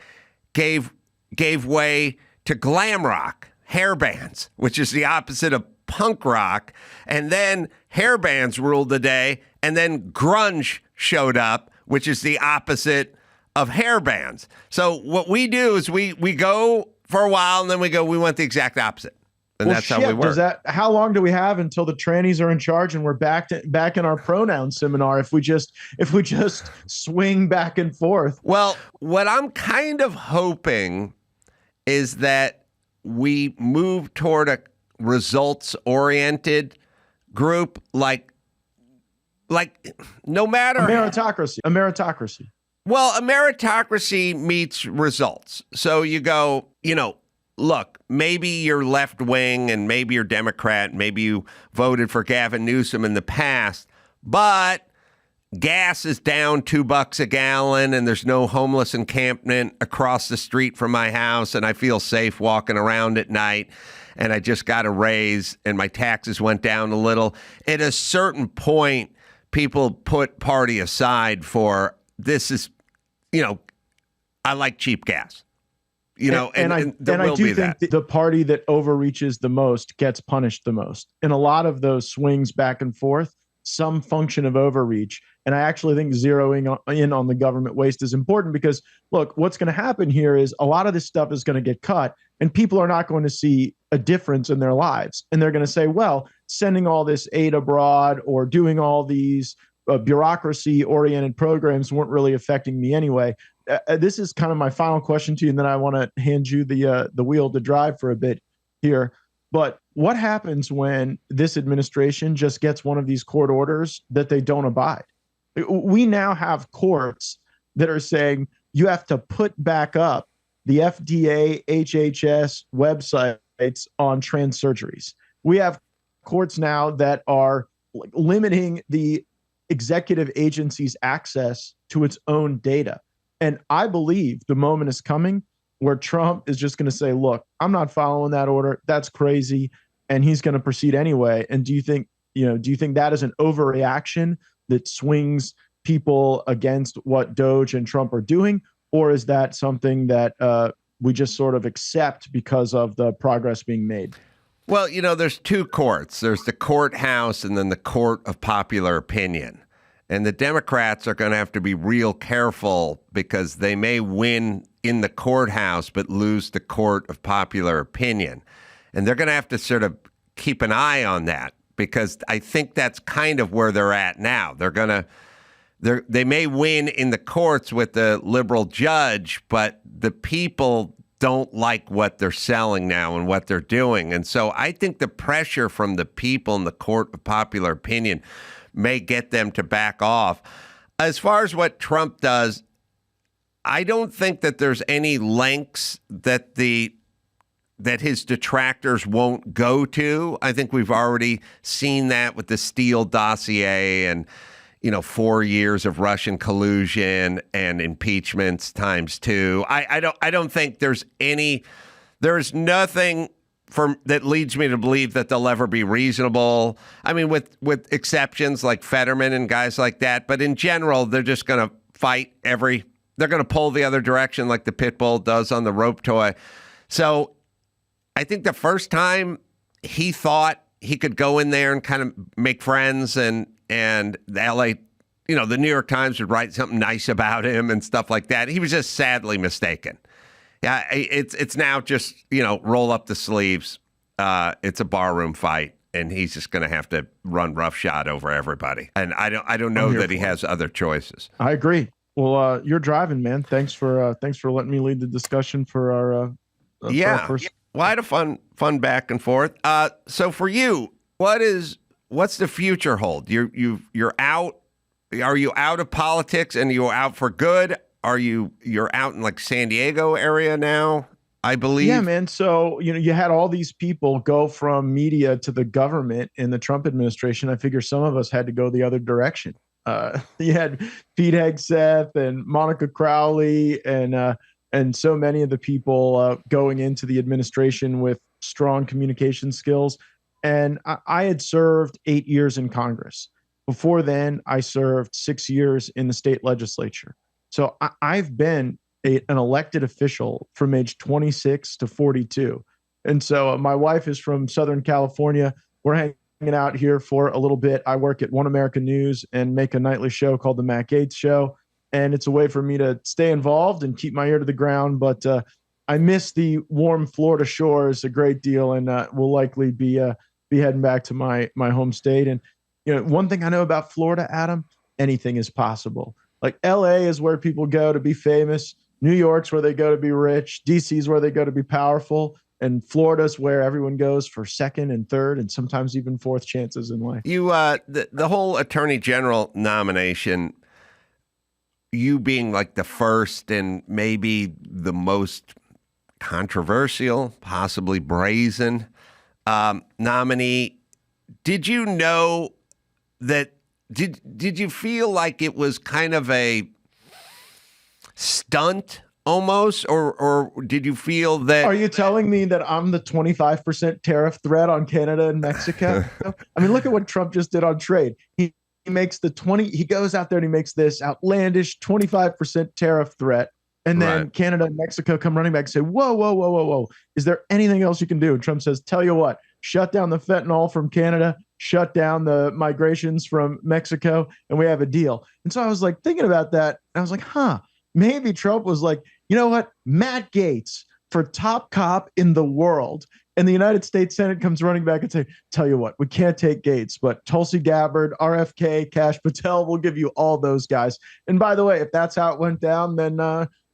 [SPEAKER 2] gave way to glam rock, hair bands, which is the opposite of punk rock. And then hair bands ruled the day. And then grunge showed up, which is the opposite of hair bands. So what we do is we go for a while, and then we went the exact opposite. And that's how we work.
[SPEAKER 1] How long do we have until the trannies are in charge and we're back in our pronoun seminar if we just swing back and forth?
[SPEAKER 2] Well, what I'm kind of hoping is that we move toward a results-oriented group, like no matter
[SPEAKER 1] a meritocracy.
[SPEAKER 2] Well, a meritocracy meets results. So you go, you know, look, maybe you're left wing and maybe you're Democrat, maybe you voted for Gavin Newsom in the past, but gas is down $2 a gallon and there's no homeless encampment across the street from my house, and I feel safe walking around at night, and I just got a raise and my taxes went down a little. At a certain point, people put party aside for this is, you know, I like cheap gas. You know, and I do think
[SPEAKER 1] the party that overreaches the most gets punished the most. In a lot of those swings back and forth, some function of overreach. And I actually think zeroing in on the government waste is important, because, look, what's going to happen here is a lot of this stuff is going to get cut and people are not going to see a difference in their lives. And they're going to say, well, sending all this aid abroad or doing all these bureaucracy-oriented programs weren't really affecting me anyway. This is kind of my final question to you, and then I want to hand you the wheel to drive for a bit here. But what happens when this administration just gets one of these court orders that they don't abide? We now have courts that are saying you have to put back up the FDA, HHS websites on trans surgeries. We have courts now that are limiting the executive agency's access to its own data. And I believe the moment is coming where Trump is just going to say, look, I'm not following that order. That's crazy. And he's going to proceed anyway. And do you think that is an overreaction that swings people against what Doge and Trump are doing? Or is that something that we just sort of accept because of the progress being made?
[SPEAKER 2] Well, there's two courts. There's the courthouse and then the court of popular opinion. And the Democrats are going to have to be real careful because they may win in the courthouse but lose the court of popular opinion. And they're going to have to sort of keep an eye on that because I think that's kind of where they're at now. They may win in the courts with the liberal judge, but the people don't like what they're selling now and what they're doing. And so I think the pressure from the people in the court of popular opinion may get them to back off. As far as what Trump does, I don't think that there's any lengths that his detractors won't go to. I think we've already seen that with the Steele dossier and 4 years of Russian collusion and impeachments ×2. I don't think there's nothing that leads me to believe that they'll ever be reasonable. I mean, with exceptions like Fetterman and guys like that. But in general, they're just going to fight they're going to pull the other direction like the pit bull does on the rope toy. So I think the first time he thought he could go in there and kind of make friends and the LA, the New York Times would write something nice about him and stuff like that. He was just sadly mistaken. Yeah, it's now just, roll up the sleeves. It's a barroom fight, and he's just going to have to run roughshod over everybody. And I don't know that he has other choices.
[SPEAKER 1] I agree. Well, you're driving, man. Thanks for letting me lead the discussion for our first.
[SPEAKER 2] Well, I had a fun back and forth. So for you, what's the future hold? You're out. Are you out of politics and you're out for good? You're out in like San Diego area now, I believe?
[SPEAKER 1] Yeah, man. So, you had all these people go from media to the government in the Trump administration. I figure some of us had to go the other direction. You had Pete Hegseth and Monica Crowley and so many of the people going into the administration with strong communication skills. And I had served 8 years in Congress. Before then, I served 6 years in the state legislature. So I've been an elected official from age 26 to 42. And so my wife is from Southern California. We're hanging out here for a little bit. I work at One American News and make a nightly show called the Matt Gaetz Show. And it's a way for me to stay involved and keep my ear to the ground. But I miss the warm Florida shores a great deal, and will likely be heading back to my home state. And one thing I know about Florida, Adam, anything is possible. Like LA is where people go to be famous. New York's where they go to be rich. DC's where they go to be powerful. And Florida's where everyone goes for second and third and sometimes even fourth chances in life.
[SPEAKER 2] You, the whole attorney general nomination, you being like the first and maybe the most controversial, possibly brazen nominee, did you know that? Did you feel like it was kind of a stunt almost, or did you feel that?
[SPEAKER 1] Are you telling me that I'm the 25% tariff threat on Canada and Mexico? I mean, look at what Trump just did on trade. He makes he goes out there and he makes this outlandish 25% tariff threat. And then Canada and Mexico come running back and say, whoa. Is there anything else you can do? And Trump says, tell you what, shut down the fentanyl from Canada, shut down the migrations from Mexico, and we have a deal. And so I was like thinking about that. And I was like, maybe Trump was like, you know what? Matt Gaetz for top cop in the world. And the United States Senate comes running back and say, tell you what, we can't take Gaetz, but Tulsi Gabbard, RFK, Kash Patel, we'll give you all those guys. And by the way, if that's how it went down, then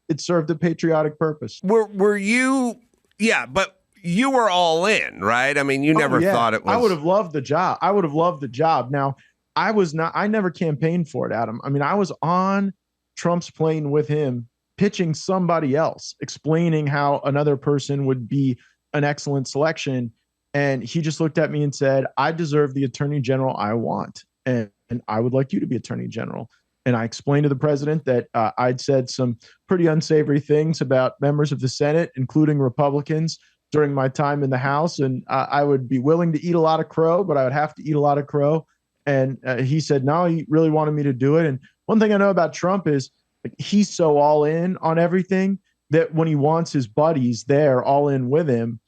[SPEAKER 1] it served a patriotic purpose.
[SPEAKER 2] Were you? Yeah, but you were all in, right? I mean, you never thought it was.
[SPEAKER 1] I would have loved the job. Now, I never campaigned for it, Adam. I mean, I was on Trump's plane with him, pitching somebody else, explaining how another person would be an excellent selection. And he just looked at me and said, I deserve the attorney general I want. And I would like you to be attorney general. And I explained to the president that I'd said some pretty unsavory things about members of the Senate, including Republicans, during my time in the House. And I would be willing to eat a lot of crow, but I would have to eat a lot of crow. And he said, no, he really wanted me to do it. And one thing I know about Trump is he's so all in on everything that when he wants his buddies there all in with him,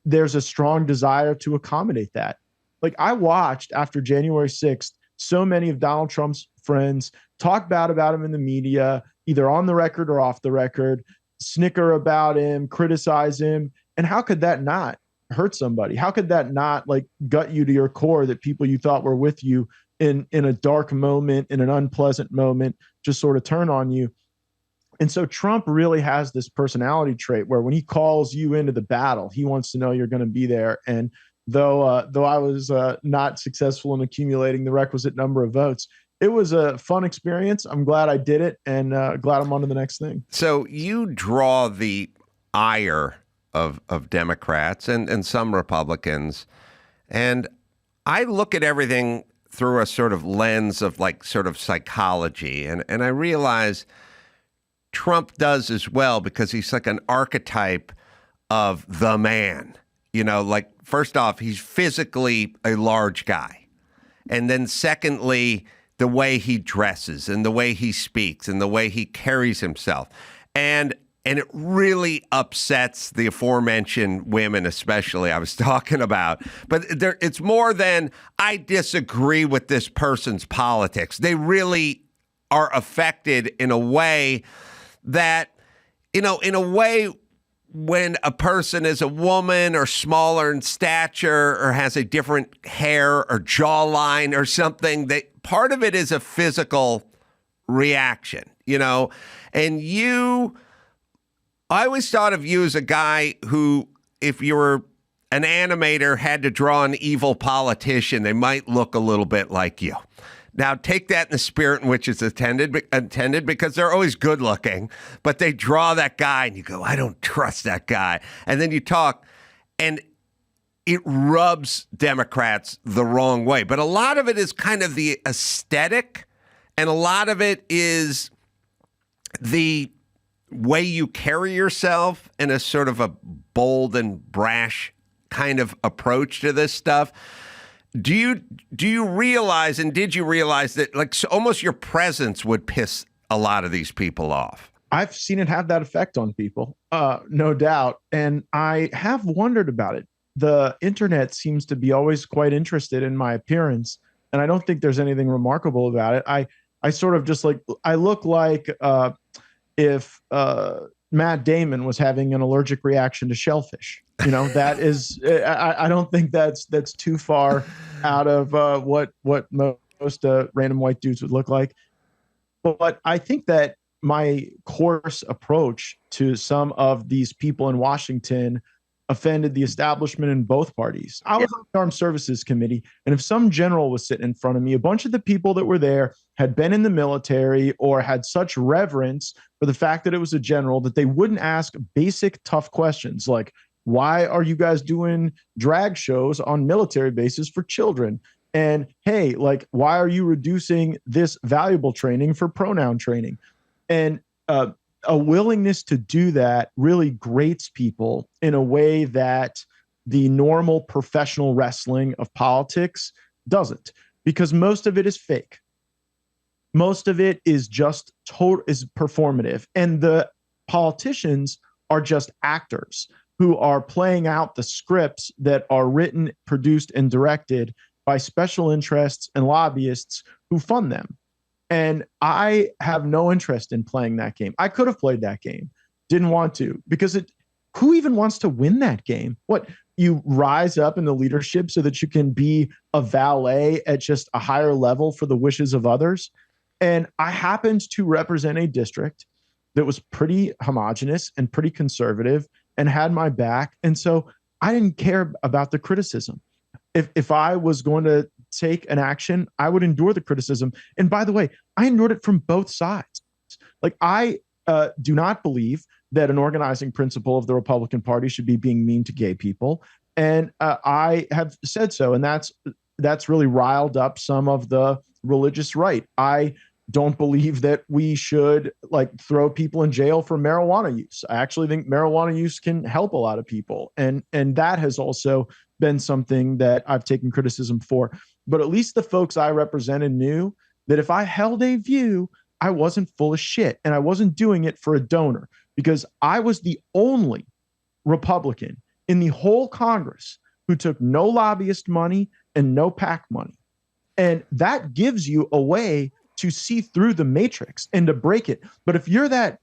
[SPEAKER 1] there's a strong desire to accommodate that. Like I watched after January 6th, so many of Donald Trump's friends talk bad about him in the media, either on the record or off the record, snicker about him, criticize him. And how could that not hurt somebody? How could that not like gut you to your core that people you thought were with you in a dark moment, in an unpleasant moment, just sort of turn on you? And so Trump really has this personality trait where when he calls you into the battle, he wants to know you're going to be there. And though I was not successful in accumulating the requisite number of votes, it was a fun experience. I'm glad I did it, and glad I'm on to the next thing.
[SPEAKER 2] So you draw the ire of Democrats and some Republicans, and I look at everything through a sort of lens of like sort of psychology, and I realize Trump does as well because he's like an archetype of the man. You know, like first off, he's physically a large guy. And then secondly, the way he dresses and the way he speaks and the way he carries himself. And it really upsets the aforementioned women, especially I was talking about. But it's more than I disagree with this person's politics. They really are affected in a way that, you know, in a way when a person is a woman or smaller in stature or has a different hair or jawline or something, that part of it is a physical reaction, you know, and I always thought of you as a guy who, if you were an animator, had to draw an evil politician, they might look a little bit like you. Now, take that in the spirit in which it's intended, because they're always good looking, but they draw that guy and you go, I don't trust that guy. And then you talk and it rubs Democrats the wrong way. But a lot of it is kind of the aesthetic, and a lot of it is the way you carry yourself in a sort of a bold and brash kind of approach to this stuff. Do you realize, and did you realize that like almost your presence would piss a lot of these people off?
[SPEAKER 1] I've seen it have that effect on people, no doubt. And I have wondered about it. The internet seems to be always quite interested in my appearance, and I don't think there's anything remarkable about it. I sort of just like, I look like if Matt Damon was having an allergic reaction to shellfish. You know, that is, I don't think that's too far out of what most random white dudes would look like. But I think that my coarse approach to some of these people in Washington offended the establishment in both parties. I was on the Armed Services Committee, and if some general was sitting in front of me, a bunch of the people that were there had been in the military or had such reverence for the fact that it was a general that they wouldn't ask basic tough questions like, why are you guys doing drag shows on military bases for children? And hey, like, why are you reducing this valuable training for pronoun training? And a willingness to do that really grates people in a way that the normal professional wrestling of politics doesn't, because most of it is fake. Most of it is just is performative. And the politicians are just actors who are playing out the scripts that are written, produced, and directed by special interests and lobbyists who fund them. And I have no interest in playing that game. I could have played that game, didn't want to, because who even wants to win that game? What, you rise up in the leadership so that you can be a valet at just a higher level for the wishes of others? And I happened to represent a district that was pretty homogenous and pretty conservative and had my back. And so I didn't care about the criticism. If I was going to take an action, I would endure the criticism. And by the way, I endured it from both sides. Like, I do not believe that an organizing principle of the Republican Party should be being mean to gay people. And I have said so. And that's really riled up some of the religious right. I don't believe that we should like throw people in jail for marijuana use. I actually think marijuana use can help a lot of people. And that has also been something that I've taken criticism for. But at least the folks I represented knew that if I held a view, I wasn't full of shit and I wasn't doing it for a donor, because I was the only Republican in the whole Congress who took no lobbyist money and no PAC money. And that gives you a way to see through the matrix and to break it. But if you're that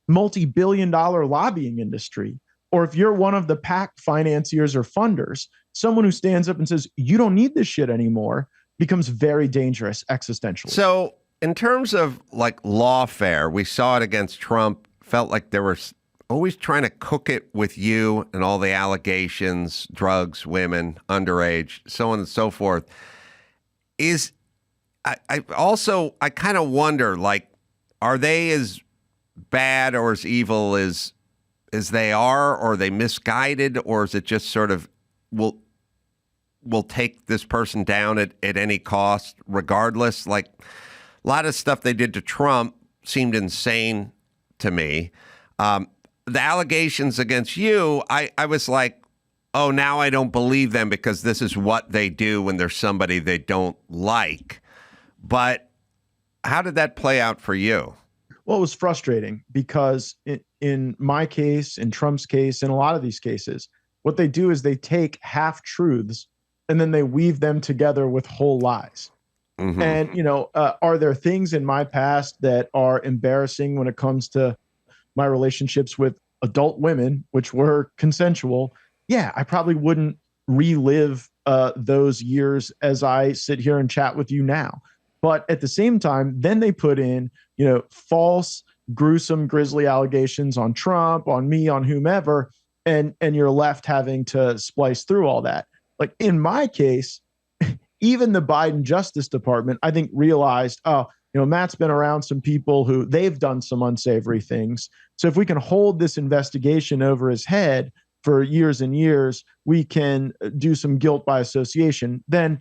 [SPEAKER 1] multi-billion-dollar lobbying industry, or if you're one of the PAC financiers or funders, someone who stands up and says, you don't need this shit anymore, becomes very dangerous existentially.
[SPEAKER 2] So in terms of like lawfare, we saw it against Trump, felt like there was always trying to cook it with you and all the allegations, drugs, women, underage, so on and so forth. I kind of wonder, like, are they as bad or as evil as they are, or are they misguided, or is it just sort of we'll take this person down at any cost regardless? Like, a lot of stuff they did to Trump seemed insane to me. The allegations against you, I was like, oh, now I don't believe them because this is what they do when there's somebody they don't like. But how did that play out for you?
[SPEAKER 1] Well, it was frustrating because in my case, in Trump's case, in a lot of these cases, what they do is they take half truths and then they weave them together with whole lies. Mm-hmm. And, are there things in my past that are embarrassing when it comes to my relationships with adult women, which were consensual? Yeah, I probably wouldn't relive those years as I sit here and chat with you now. But at the same time, then they put in, false, gruesome, grisly allegations on Trump, on me, on whomever, and you're left having to splice through all that. Like in my case, even the Biden Justice Department, I think, realized, Matt's been around some people who they've done some unsavory things. So if we can hold this investigation over his head for years and years, we can do some guilt by association. Then,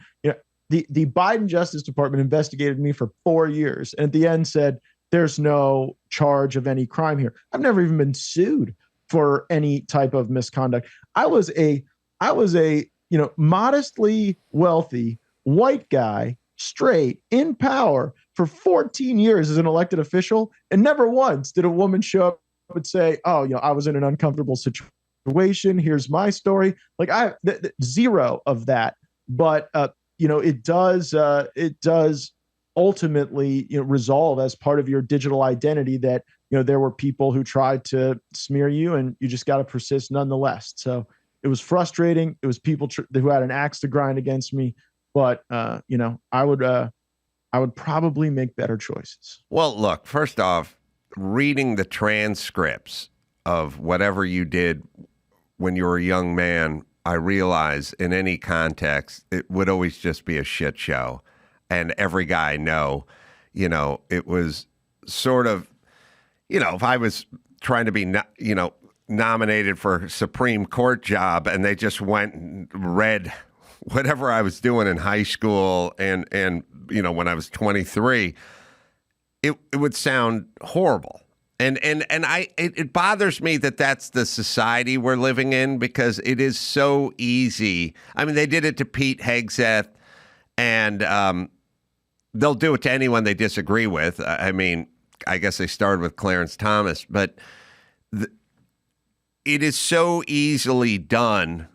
[SPEAKER 1] the Biden Justice Department investigated me for 4 years and at the end said, there's no charge of any crime here. I've never even been sued for any type of misconduct. I was a modestly wealthy white guy, straight, in power for 14 years as an elected official, and never once did a woman show up and say, I was in an uncomfortable situation. Here's my story. Like zero of that. But it does ultimately resolve as part of your digital identity that there were people who tried to smear you, and you just got to persist nonetheless. So it was frustrating. It was people who had an axe to grind against me, but I would probably make better choices.
[SPEAKER 2] Well, look, first off, reading the transcripts of whatever you did when you were a young man, I realize in any context, it would always just be a shit show. And every guy it was sort of, if I was trying to be, nominated for a Supreme Court job and they just went and read whatever I was doing in high school and when I was 23, it would sound horrible. And it bothers me that that's the society we're living in, because it is so easy. I mean, they did it to Pete Hegseth, and they'll do it to anyone they disagree with. I mean, I guess they started with Clarence Thomas, but it is so easily done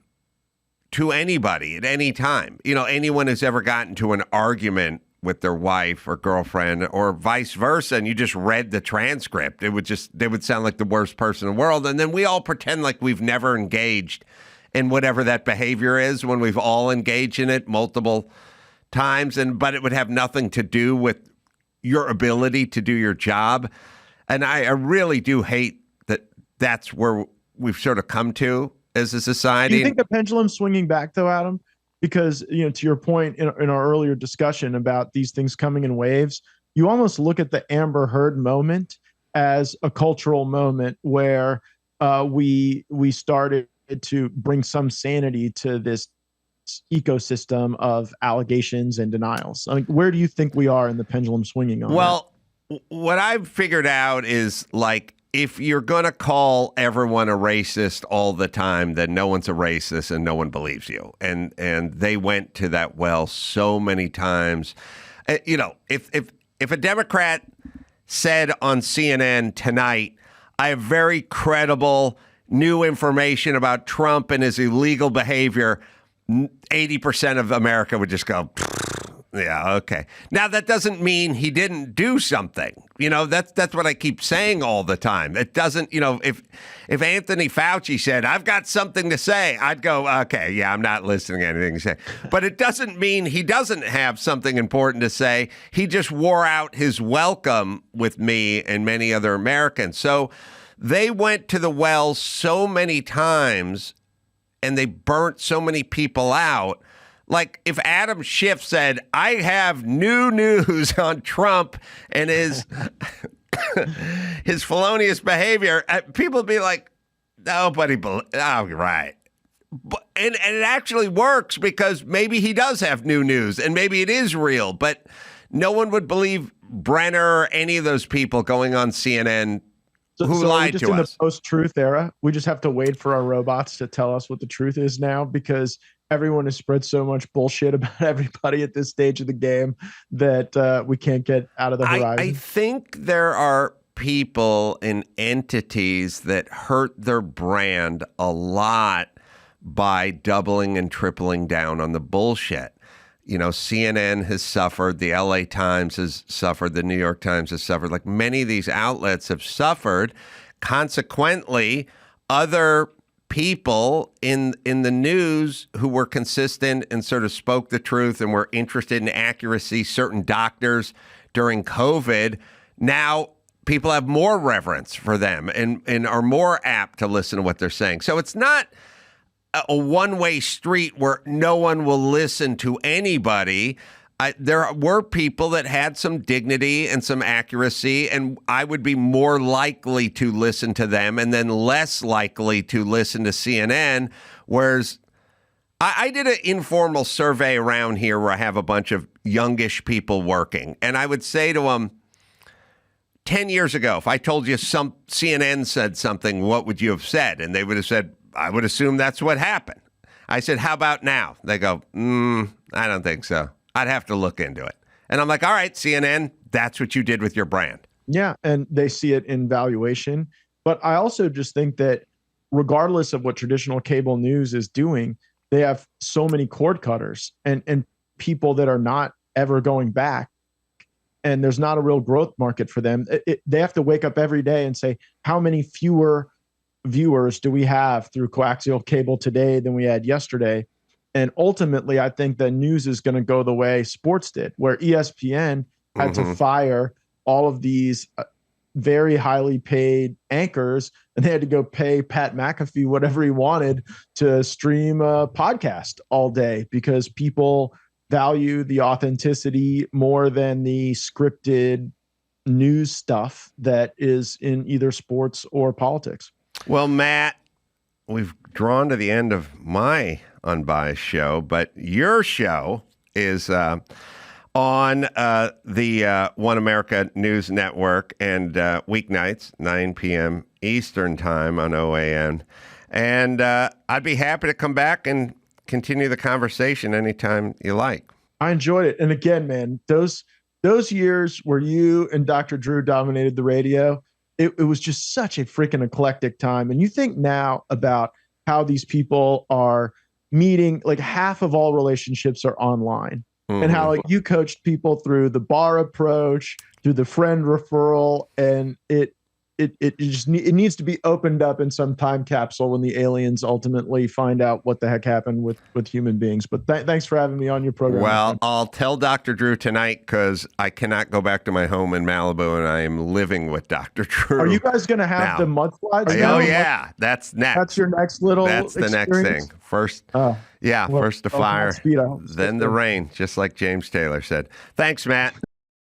[SPEAKER 2] to anybody at any time. Anyone who's ever gotten to an argument with their wife or girlfriend or vice versa, and you just read the transcript, they would sound like the worst person in the world. And then we all pretend like we've never engaged in whatever that behavior is when we've all engaged in it multiple times, but it would have nothing to do with your ability to do your job. And I really do hate that that's where we've sort of come to as a society.
[SPEAKER 1] Do you think the pendulum's swinging back though, Adam? Because, to your point in our earlier discussion about these things coming in waves, you almost look at the Amber Heard moment as a cultural moment where we started to bring some sanity to this ecosystem of allegations and denials. I mean, where do you think we are in the pendulum swinging on that?
[SPEAKER 2] Well, what I've figured out is, like, if you're going to call everyone a racist all the time, then no one's a racist and no one believes you. And they went to that well so many times. You know, if a Democrat said on CNN tonight, I have very credible new information about Trump and his illegal behavior, 80% of America would just go, yeah, okay. Now, that doesn't mean he didn't do something. You know, that's what I keep saying all the time. It doesn't, you know, if Anthony Fauci said, I've got something to say, I'd go, okay, yeah, I'm not listening to anything you say. But it doesn't mean he doesn't have something important to say. He just wore out his welcome with me and many other Americans. So they went to the well so many times and they burnt so many people out. Like, if Adam Schiff said, I have new news on Trump and his felonious behavior, people would be like, nobody believes. Oh, right. And it actually works, because maybe he does have new news and maybe it is real, but no one would believe Brenner or any of those people going on CNN who lied to us.
[SPEAKER 1] Just in the post-truth era, we just have to wait for our robots to tell us what the truth is now, because everyone has spread so much bullshit about everybody at this stage of the game that we can't get out of the horizon.
[SPEAKER 2] I think there are people and entities that hurt their brand a lot by doubling and tripling down on the bullshit. You know, CNN has suffered, the LA Times has suffered, the New York Times has suffered. Like, many of these outlets have suffered. Consequently, other people in the news who were consistent and sort of spoke the truth and were interested in accuracy, certain doctors during COVID, now people have more reverence for them and are more apt to listen to what they're saying. So it's not a one-way street where no one will listen to anybody. There were people that had some dignity and some accuracy, and I would be more likely to listen to them and then less likely to listen to CNN. Whereas I did an informal survey around here where I have a bunch of youngish people working, and I would say to them, 10 years ago, if I told you some CNN said something, what would you have said? And they would have said, I would assume that's what happened. I said, how about now? They go, I don't think so. I'd have to look into it. And I'm like, all right, CNN, that's what you did with your brand.
[SPEAKER 1] Yeah, and they see it in valuation. But I also just think that regardless of what traditional cable news is doing, they have so many cord cutters and people that are not ever going back. And there's not a real growth market for them. They have to wake up every day and say, how many fewer viewers do we have through coaxial cable today than we had yesterday? And ultimately, I think the news is going to go the way sports did, where ESPN had to fire all of these very highly paid anchors, and they had to go pay Pat McAfee whatever he wanted to stream a podcast all day, because people value the authenticity more than the scripted news stuff that is in either sports or politics.
[SPEAKER 2] Well, Matt, we've drawn to the end of my unbiased show, but your show is on the One America News Network, and weeknights, 9 p.m. Eastern time on OAN. And I'd be happy to come back and continue the conversation anytime you like.
[SPEAKER 1] I enjoyed it. And again, man, those years where you and Dr. Drew dominated the radio, it was just such a freaking eclectic time. And you think now about how these people are meeting, like half of all relationships are online, and how like you coached people through the bar approach, through the friend referral, and it needs to be opened up in some time capsule when the aliens ultimately find out what the heck happened with human beings. But thanks for having me on your program.
[SPEAKER 2] Well, I'll tell Dr. Drew tonight, because I cannot go back to my home in Malibu, and I am living with Dr. Drew.
[SPEAKER 1] Are you guys going to have the mudslides now?
[SPEAKER 2] Oh, yeah. That's next.
[SPEAKER 1] That's your next little
[SPEAKER 2] That's the
[SPEAKER 1] experience?
[SPEAKER 2] next thing. First, first the fire, then the rain, just like James Taylor said. Thanks, Matt.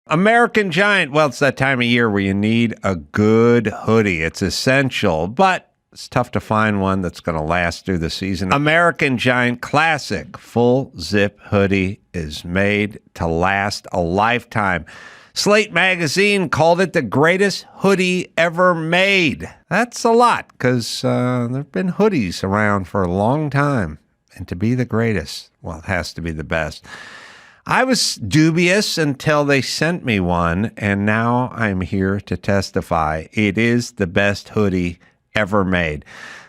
[SPEAKER 2] American Giant. Well, it's that time of year where you need a good hoodie. It's essential, but It's tough to find one that's going to last through the season. American Giant Classic full zip hoodie is made to last a lifetime. Slate magazine called it the greatest hoodie ever made. That's a lot because there have been hoodies around for a long time. And to be the greatest, well, it has to be the best. I was dubious until they sent me one, and now I'm here to testify. It is the best hoodie ever made.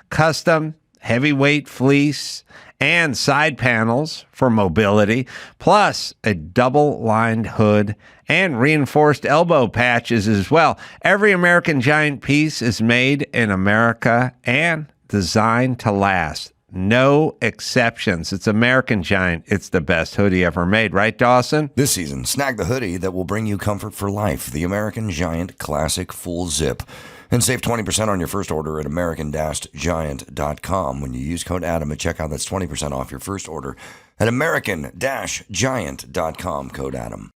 [SPEAKER 2] Custom, heavyweight fleece, and side panels for mobility, plus a double-lined hood and reinforced elbow patches as well. Every American Giant piece is made in America and designed to last. No exceptions. It's American Giant. It's the best hoodie ever made. Right, Dawson?
[SPEAKER 3] This season, snag the hoodie that will bring you comfort for life, the American Giant Classic Full Zip. And save 20% on your first order at American-Giant.com. When you use code Adam at checkout, that's 20% off your first order at American-Giant.com, code Adam.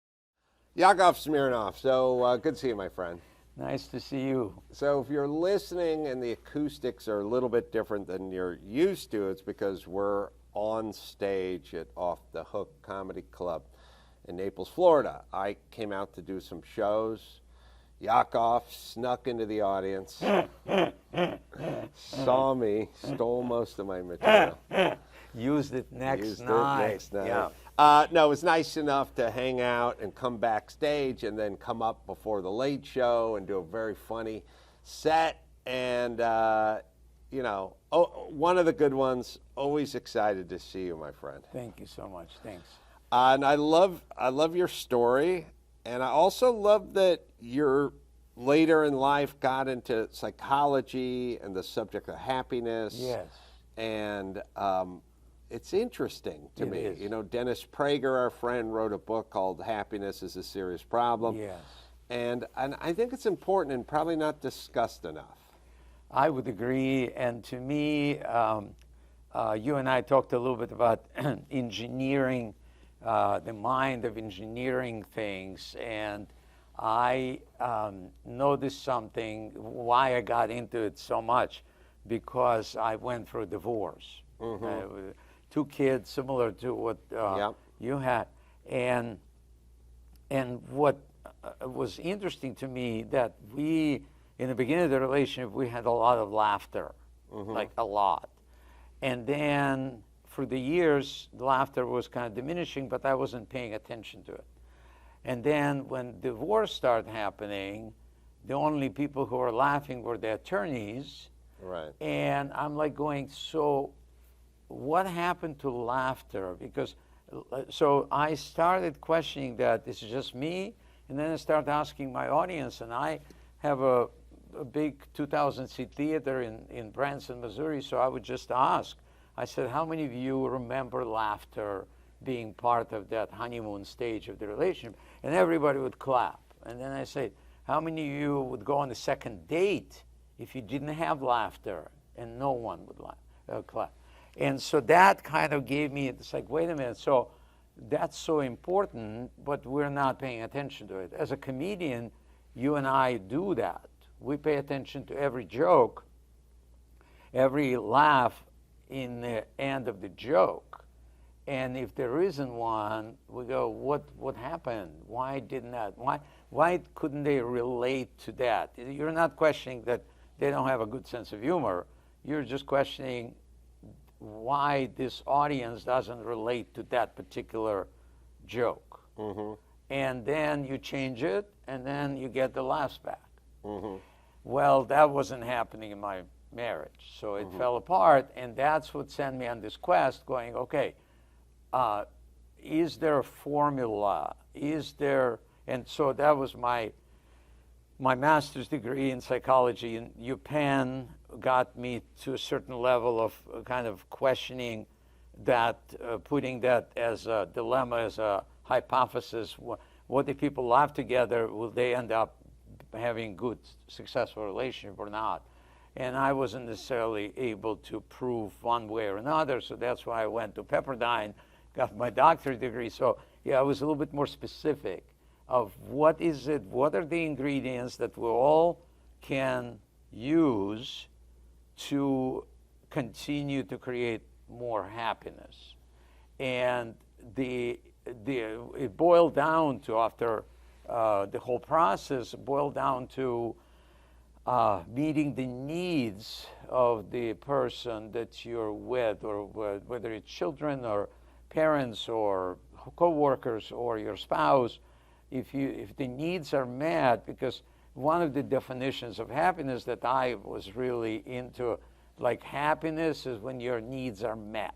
[SPEAKER 4] Yakov Smirnoff. So good to see you, my friend.
[SPEAKER 5] Nice to see you.
[SPEAKER 4] So if you're listening and the acoustics are a little bit different than you're used to, it's because we're on stage at Off the Hook Comedy Club in Naples, Florida. I came out to do some shows. Yakov snuck into the audience, saw me, stole most of my material.
[SPEAKER 5] Used it next night. Yeah.
[SPEAKER 4] No, it was nice enough to hang out and come backstage and then come up before the late show and do a very funny set. And, one of the good ones. Always excited to see you, my friend.
[SPEAKER 5] Thank you so much. Thanks.
[SPEAKER 4] And I love your story. And I also love that you're later in life got into psychology and the subject of happiness.
[SPEAKER 5] Yes.
[SPEAKER 4] And it's interesting to me.
[SPEAKER 5] Is.
[SPEAKER 4] You know, Dennis Prager, our friend, wrote a book called Happiness is a Serious Problem.
[SPEAKER 5] Yes.
[SPEAKER 4] And I think it's important and probably not discussed enough.
[SPEAKER 5] I would agree. And to me, you and I talked a little bit about engineering, the mind of engineering things. And I noticed something, why I got into it so much, because I went through a divorce. Mm-hmm. 2 kids, similar to what you had. And what was interesting to me, that we, in the beginning of the relationship, we had a lot of laughter, like a lot. And then for the years, the laughter was kind of diminishing, but I wasn't paying attention to it. And then when divorce started happening, the only people who were laughing were the attorneys.
[SPEAKER 4] Right.
[SPEAKER 5] And I'm like going, so what happened to laughter? Because, so I started questioning that this is just me, and then I started asking my audience, and I have a big 2,000-seat theater in Branson, Missouri, so I would just ask. I said, how many of you remember laughter being part of that honeymoon stage of the relationship? And everybody would clap. And then I said, how many of you would go on a second date if you didn't have laughter? And no one would clap. And so that kind of gave me, it's like, wait a minute, so that's so important, but we're not paying attention to it. As a comedian, you and I do that. We pay attention to every joke, every laugh in the end of the joke. And if there isn't one, we go, what happened? Why didn't that? Why couldn't they relate to that? You're not questioning that they don't have a good sense of humor. You're just questioning why this audience doesn't relate to that particular joke. Mm-hmm. And then you change it, and then you get the laughs back. Mm-hmm. Well, that wasn't happening in my marriage, so it fell apart, and that's what sent me on this quest, going, okay, is there a formula? Is there, and so that was my master's degree in psychology in UPenn got me to a certain level of kind of questioning that, putting that as a dilemma, as a hypothesis. What if people laugh together? Will they end up having good, successful relationship or not? And I wasn't necessarily able to prove one way or another, so that's why I went to Pepperdine, got my doctorate degree. So yeah, I was a little bit more specific of what is it, what are the ingredients that we all can use to continue to create more happiness. And it boiled down to, after the whole process, boiled down to meeting the needs of the person that you're with, or whether it's children or parents or co-workers or your spouse. If the needs are met, because one of the definitions of happiness that I was really into, like, happiness is when your needs are met.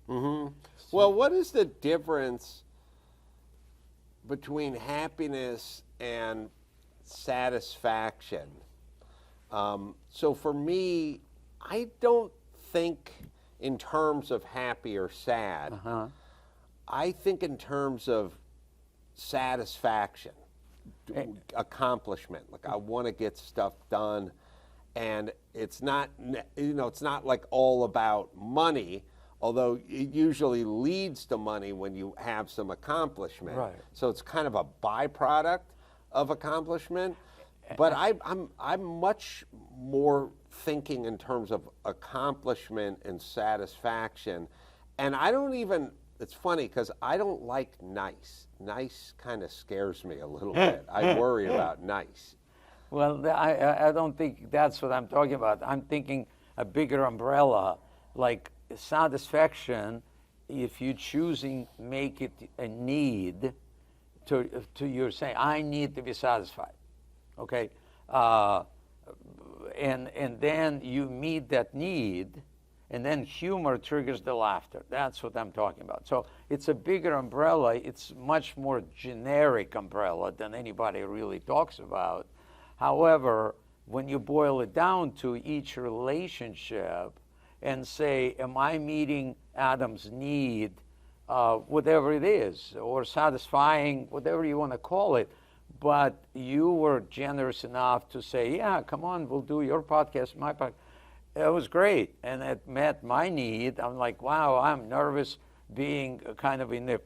[SPEAKER 4] Mm-hmm. Well, what is the difference between happiness and satisfaction? So for me, I don't think in terms of happy or sad. I think in terms of satisfaction, accomplishment. Like, I want to get stuff done, and it's not, it's not like all about money, although it usually leads to money when you have some accomplishment.
[SPEAKER 5] Right.
[SPEAKER 4] So it's kind of a byproduct of accomplishment. But I'm much more thinking in terms of accomplishment and satisfaction. And I don't even, it's funny because I don't like nice. Nice kind of scares me a little bit. I worry about nice.
[SPEAKER 5] Well, I don't think that's what I'm talking about. I'm thinking a bigger umbrella, like satisfaction. If you're choosing, make it a need to your saying, I need to be satisfied. Okay, and then you meet that need, and then humor triggers the laughter. That's what I'm talking about. So it's a bigger umbrella. It's much more generic umbrella than anybody really talks about. However, when you boil it down to each relationship and say, am I meeting Adam's need, whatever it is, or satisfying, whatever you want to call it, but you were generous enough to say, yeah, come on, we'll do your podcast, my podcast. It was great, and it met my need. I'm like, wow, I'm nervous being kind of in the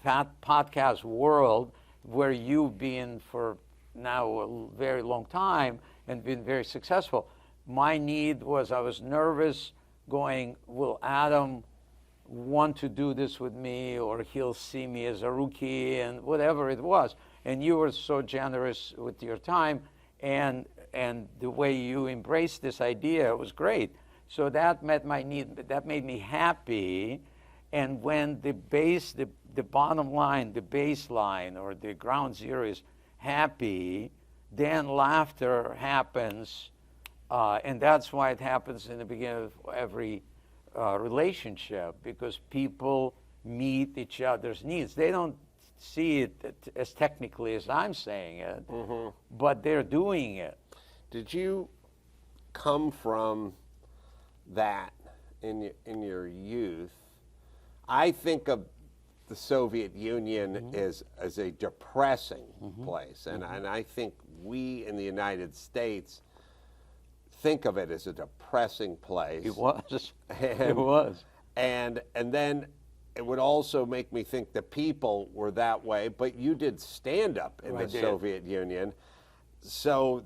[SPEAKER 5] podcast world where you've been for now a very long time and been very successful. My need was, I was nervous going, will Adam want to do this with me, or he'll see me as a rookie, and whatever it was. And you were so generous with your time, and the way you embraced this idea was great. So that met my need. That made me happy. And when the bottom line, the baseline, or the ground zero is happy, then laughter happens, and that's why it happens in the beginning of every relationship, because people meet each other's needs. They don't see it as technically as I'm saying it, but they're doing it.
[SPEAKER 4] Did you come from that in your youth? I think of the Soviet Union as a depressing place, and I think we in the United States think of it as a depressing place.
[SPEAKER 5] It was. It was.
[SPEAKER 4] And then it would also make me think the people were that way, but you did stand-up in the Soviet Union, so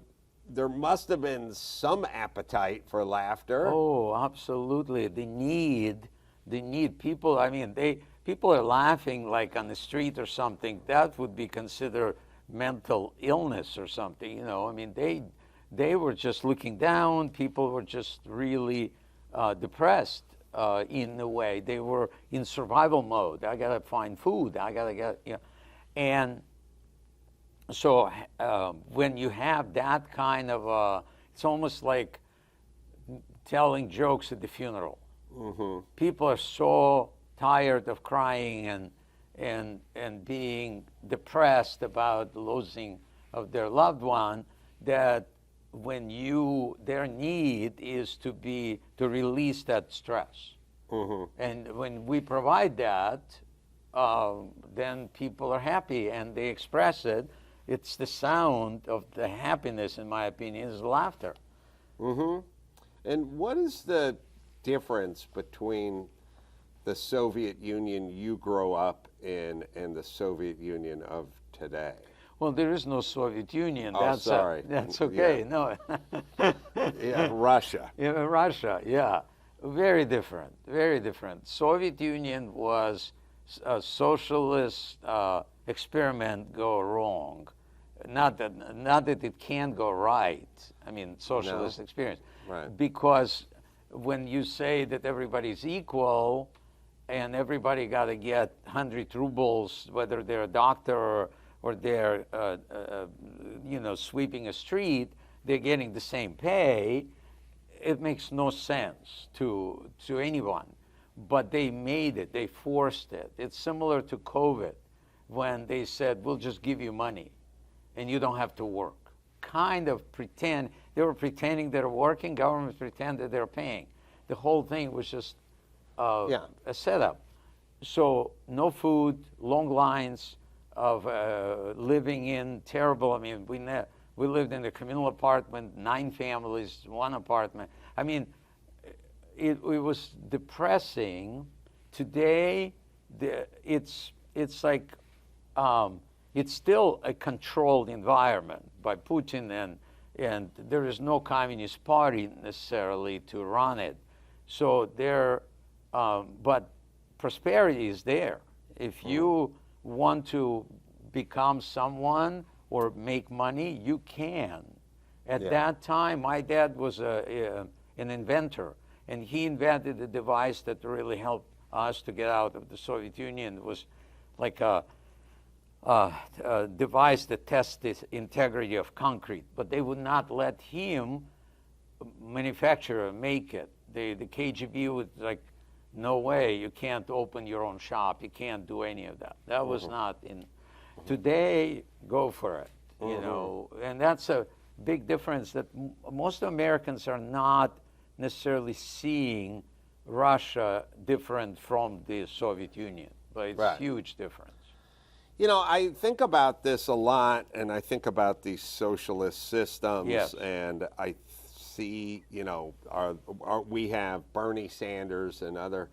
[SPEAKER 4] there must have been some appetite for laughter.
[SPEAKER 5] Oh, absolutely. The need people, I mean, people are laughing like on the street or something. That would be considered mental illness or something, you know. I mean, they were just looking down. People were just really depressed in a way. They were in survival mode. I gotta find food. I gotta get, you know. And so when you have that kind of, it's almost like telling jokes at the funeral. People are so tired of crying and being depressed about the losing of their loved one, that when their need is to release that stress. And when we provide that, then people are happy and they express it. It's the sound of the happiness, in my opinion, is laughter.
[SPEAKER 4] And what is the difference between the Soviet Union you grow up in and the Soviet Union of today?
[SPEAKER 5] Well, there is no Soviet Union.
[SPEAKER 4] Oh, sorry.
[SPEAKER 5] That's okay.
[SPEAKER 4] Yeah.
[SPEAKER 5] No.
[SPEAKER 4] Yeah, Russia.
[SPEAKER 5] In Russia, yeah. Very different, very different. Soviet Union was a socialist experiment go wrong. Not that it can't go right. I mean, socialist experience.
[SPEAKER 4] Right.
[SPEAKER 5] Because when you say that everybody's equal and everybody got to get 100 rubles, whether they're a doctor or they're, sweeping a street, they're getting the same pay. It makes no sense to anyone. But they made it. They forced it. It's similar to COVID when they said, we'll just give you money and you don't have to work. Kind of pretend. They were pretending they're working. Governments pretended they're paying. The whole thing was just a setup. So no food, long lines of living in terrible. I mean, we lived in a communal apartment, 9 families, 1 apartment. I mean, it was depressing. Today, it's like it's still a controlled environment by Putin, and there is no Communist Party necessarily to run it. So but prosperity is there. If you want to become someone or make money, you can. At that time, my dad was an inventor, and he invented a device that really helped us to get out of the Soviet Union. It was like a device that tests the integrity of concrete, but they would not let him manufacture, make it. The KGB would like, no way, you can't open your own shop, you can't do any of that. That was not in. Today, go for it, you know, and that's a big difference that most Americans are not necessarily seeing Russia different from the Soviet Union, but it's a huge difference.
[SPEAKER 4] You know, I think about this a lot, and I think about these socialist systems, and I see, you know, we have Bernie Sanders and other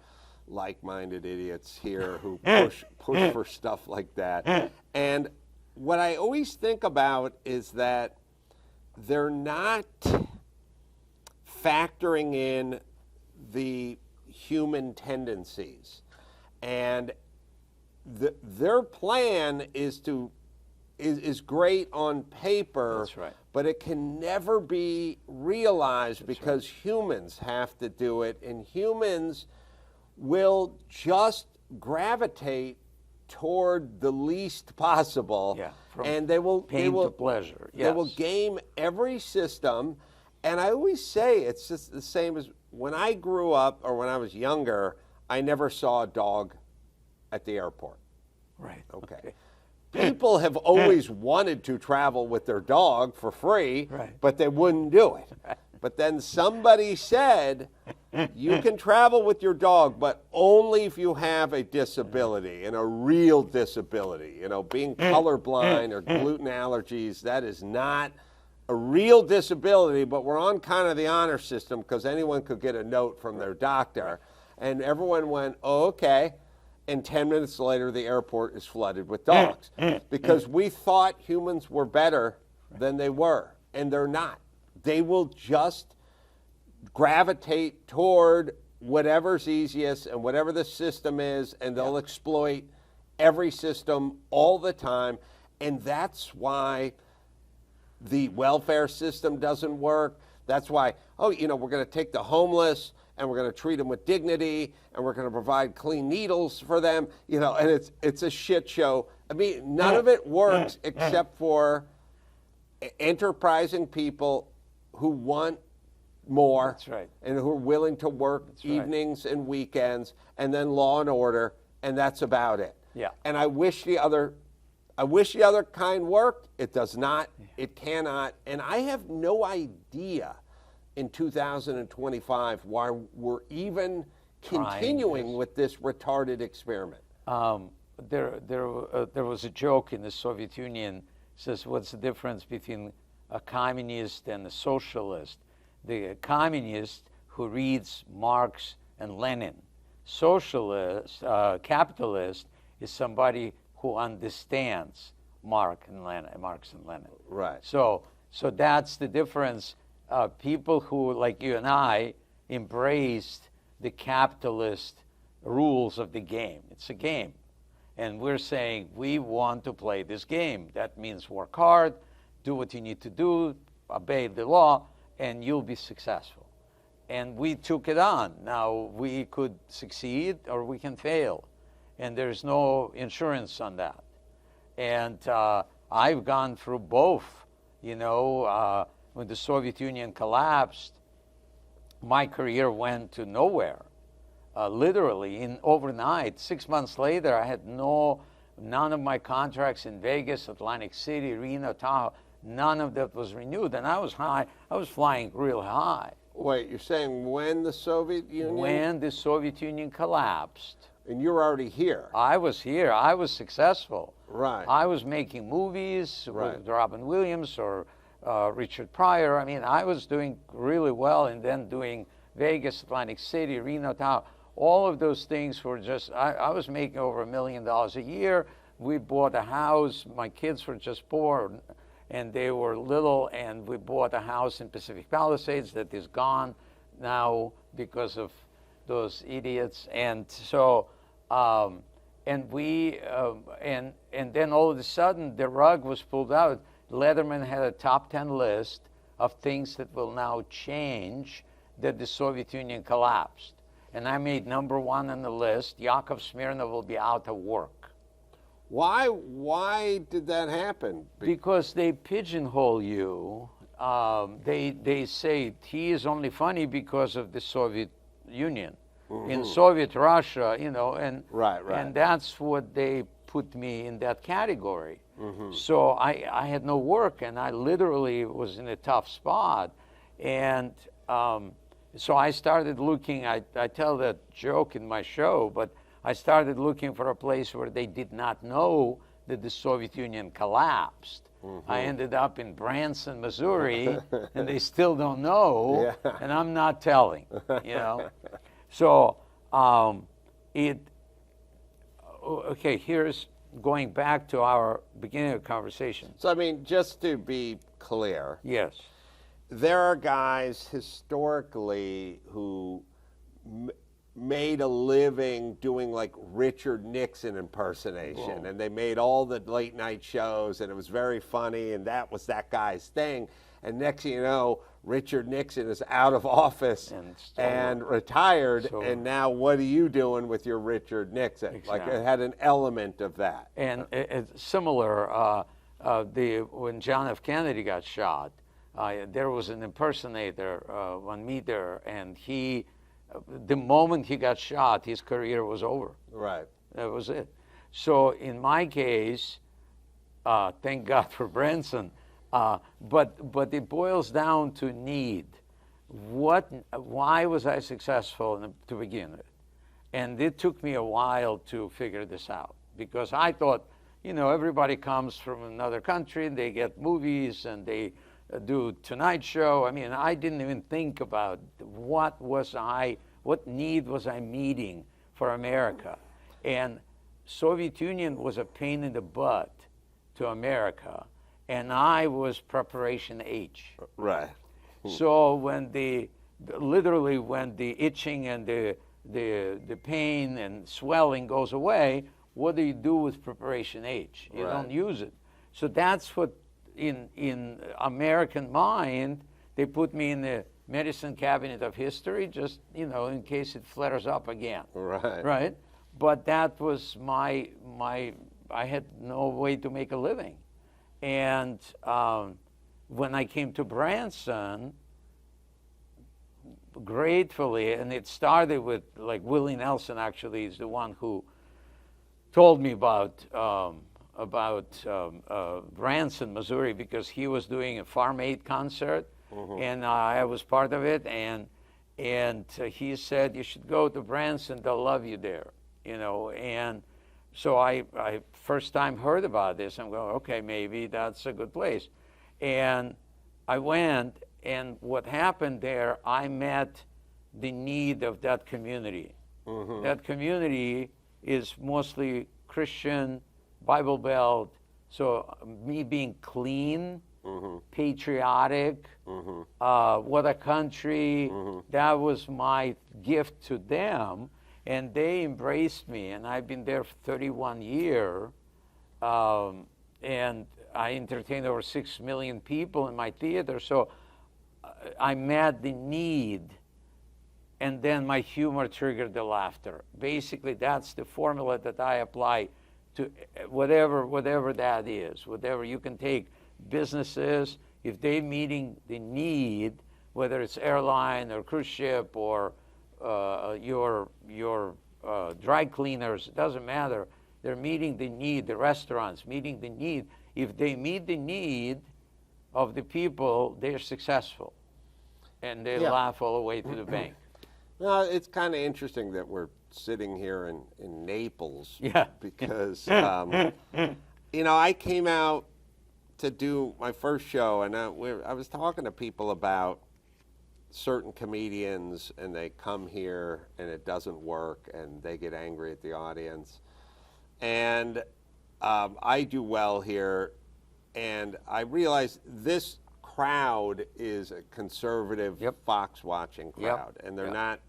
[SPEAKER 4] like-minded idiots here who push for stuff like that. And what I always think about is that they're not factoring in the human tendencies. And their plan is great on paper, but it can never be realized because humans have to do it, and humans will just gravitate toward the least possible, and they will
[SPEAKER 5] to pleasure.
[SPEAKER 4] They will game every system. And I always say it's just the same as when I grew up or when I was younger, I never saw a dog at the airport.
[SPEAKER 5] Right.
[SPEAKER 4] Okay. People have always wanted to travel with their dog for free, but they wouldn't do it. But then somebody said, you can travel with your dog, but only if you have a disability, and a real disability. You know, being colorblind or gluten allergies, that is not a real disability, but we're on kind of the honor system because anyone could get a note from their doctor. And everyone went, oh, okay. And 10 minutes later, the airport is flooded with dogs because we thought humans were better than they were, and they're not. They will just gravitate toward whatever's easiest and whatever the system is, and they'll exploit every system all the time. And that's why the welfare system doesn't work. That's why, we're going to take the homeless and we're going to treat them with dignity, and we're going to provide clean needles for them, and it's a shit show. I mean, none of it works except for enterprising people who want more and who are willing to work evenings and weekends, and then law and order, and that's about it.
[SPEAKER 5] Yeah.
[SPEAKER 4] And I wish the other kind worked. It does not. It cannot. And I have no idea in 2025 why we're even continuing with this retarded experiment.
[SPEAKER 5] There was a joke in the Soviet Union, says, what's the difference between a communist and a socialist? The communist who reads Marx and Lenin. Socialist, capitalist is somebody who understands Marx and Lenin.
[SPEAKER 4] Right.
[SPEAKER 5] So that's the difference. people who, like you and I, embraced the capitalist rules of the game. It's a game. And we're saying we want to play this game. That means work hard, do what you need to do, obey the law, and you'll be successful. And we took it on. Now, we could succeed or we can fail. And there's no insurance on that. And I've gone through both. You know, when the Soviet Union collapsed, my career went to nowhere. Literally, in overnight. 6 months later, I had none of my contracts in Vegas, Atlantic City, Reno, Tahoe, none of that was renewed. And I was high. I was flying real high.
[SPEAKER 4] Wait, you're saying when the Soviet Union?
[SPEAKER 5] When the Soviet Union collapsed.
[SPEAKER 4] And you were already here.
[SPEAKER 5] I was here. I was successful.
[SPEAKER 4] Right.
[SPEAKER 5] I was making movies
[SPEAKER 4] Right.
[SPEAKER 5] with Robin Williams or Richard Pryor. I mean, I was doing really well, and then doing Vegas, Atlantic City, Reno, Tahoe. All of those things were just, I was making over $1 million a year. We bought a house. My kids were just born, and they were little, and we bought a house in Pacific Palisades that is gone now because of those idiots. And so, and then all of a sudden, the rug was pulled out. Letterman had a top 10 list of things that will now change that the Soviet Union collapsed. And I made number 1 on the list. Yakov Smirnoff will be out of work.
[SPEAKER 4] Why did that happen?
[SPEAKER 5] Because they pigeonhole you. They say he is only funny because of the Soviet Union. Mm-hmm. In Soviet Russia, you know, and
[SPEAKER 4] right.
[SPEAKER 5] And that's what they put me in that category.
[SPEAKER 4] Mm-hmm.
[SPEAKER 5] So I had no work, and I literally was in a tough spot. And so I started looking, I tell that joke in my show, but I started looking for a place where they did not know that the Soviet Union collapsed. Mm-hmm. I ended up in Branson, Missouri, and they still don't know, and I'm not telling, you know. So okay, here's going back to our beginning of the conversation.
[SPEAKER 4] So, I mean, just to be clear.
[SPEAKER 5] Yes.
[SPEAKER 4] There are guys historically who made a living doing like Richard Nixon impersonation. Whoa. And they made all the late night shows, and it was very funny, and that was that guy's thing. And next thing you know, Richard Nixon is out of office and retired, and now what are you doing with your Richard Nixon?
[SPEAKER 5] Exactly.
[SPEAKER 4] Like it had an element of that.
[SPEAKER 5] And it's similar, when John F. Kennedy got shot, there was an impersonator on me there, and the moment he got shot, his career was over.
[SPEAKER 4] Right.
[SPEAKER 5] That was it. So in my case, thank God for Branson, but it boils down to need. Why was I successful to begin with? And it took me a while to figure this out, because I thought, you know, everybody comes from another country, and they get movies, and they do Tonight Show. I mean, I didn't even think about what need was I meeting for America. And Soviet Union was a pain in the butt to America, and I was preparation H.
[SPEAKER 4] Right.
[SPEAKER 5] So when the itching and the pain and swelling goes away, what do you do with preparation H? You don't use it. So that's what, in American mind, they put me in the medicine cabinet of history, just, you know, in case it flares up again.
[SPEAKER 4] Right.
[SPEAKER 5] Right? But that was I had no way to make a living. And when I came to Branson, gratefully, and it started with, like, Willie Nelson actually is the one who told me about Branson, Missouri, because he was doing a Farm Aid concert, and I was part of it, and he said, you should go to Branson, they'll love you there, you know. And so I first time heard about this, I'm going, okay, maybe that's a good place. And I went, and what happened there, I met the need of that community. That community is mostly Christian, Bible Belt. So me being clean patriotic, what a country. That was my gift to them, and they embraced me, and I've been there for 31 years, and I entertained over 6 million people in my theater, so I met the need, and then my humor triggered the laughter. Basically, that's the formula that I apply to whatever that is. Whatever you can take businesses, if they're meeting the need, whether it's airline or cruise ship or your dry cleaners, it doesn't matter. They're meeting the need, the restaurants meeting the need. If they meet the need of the people, they're successful. And they laugh all the way to the bank.
[SPEAKER 4] Well, it's kind of interesting that we're sitting here in Naples.
[SPEAKER 5] Yeah.
[SPEAKER 4] Because, you know, I came out to do my first show, and I was talking to people about certain comedians, and they come here, and it doesn't work, and they get angry at the audience. And I do well here, and I realize this crowd is a conservative Fox watching crowd, and they're not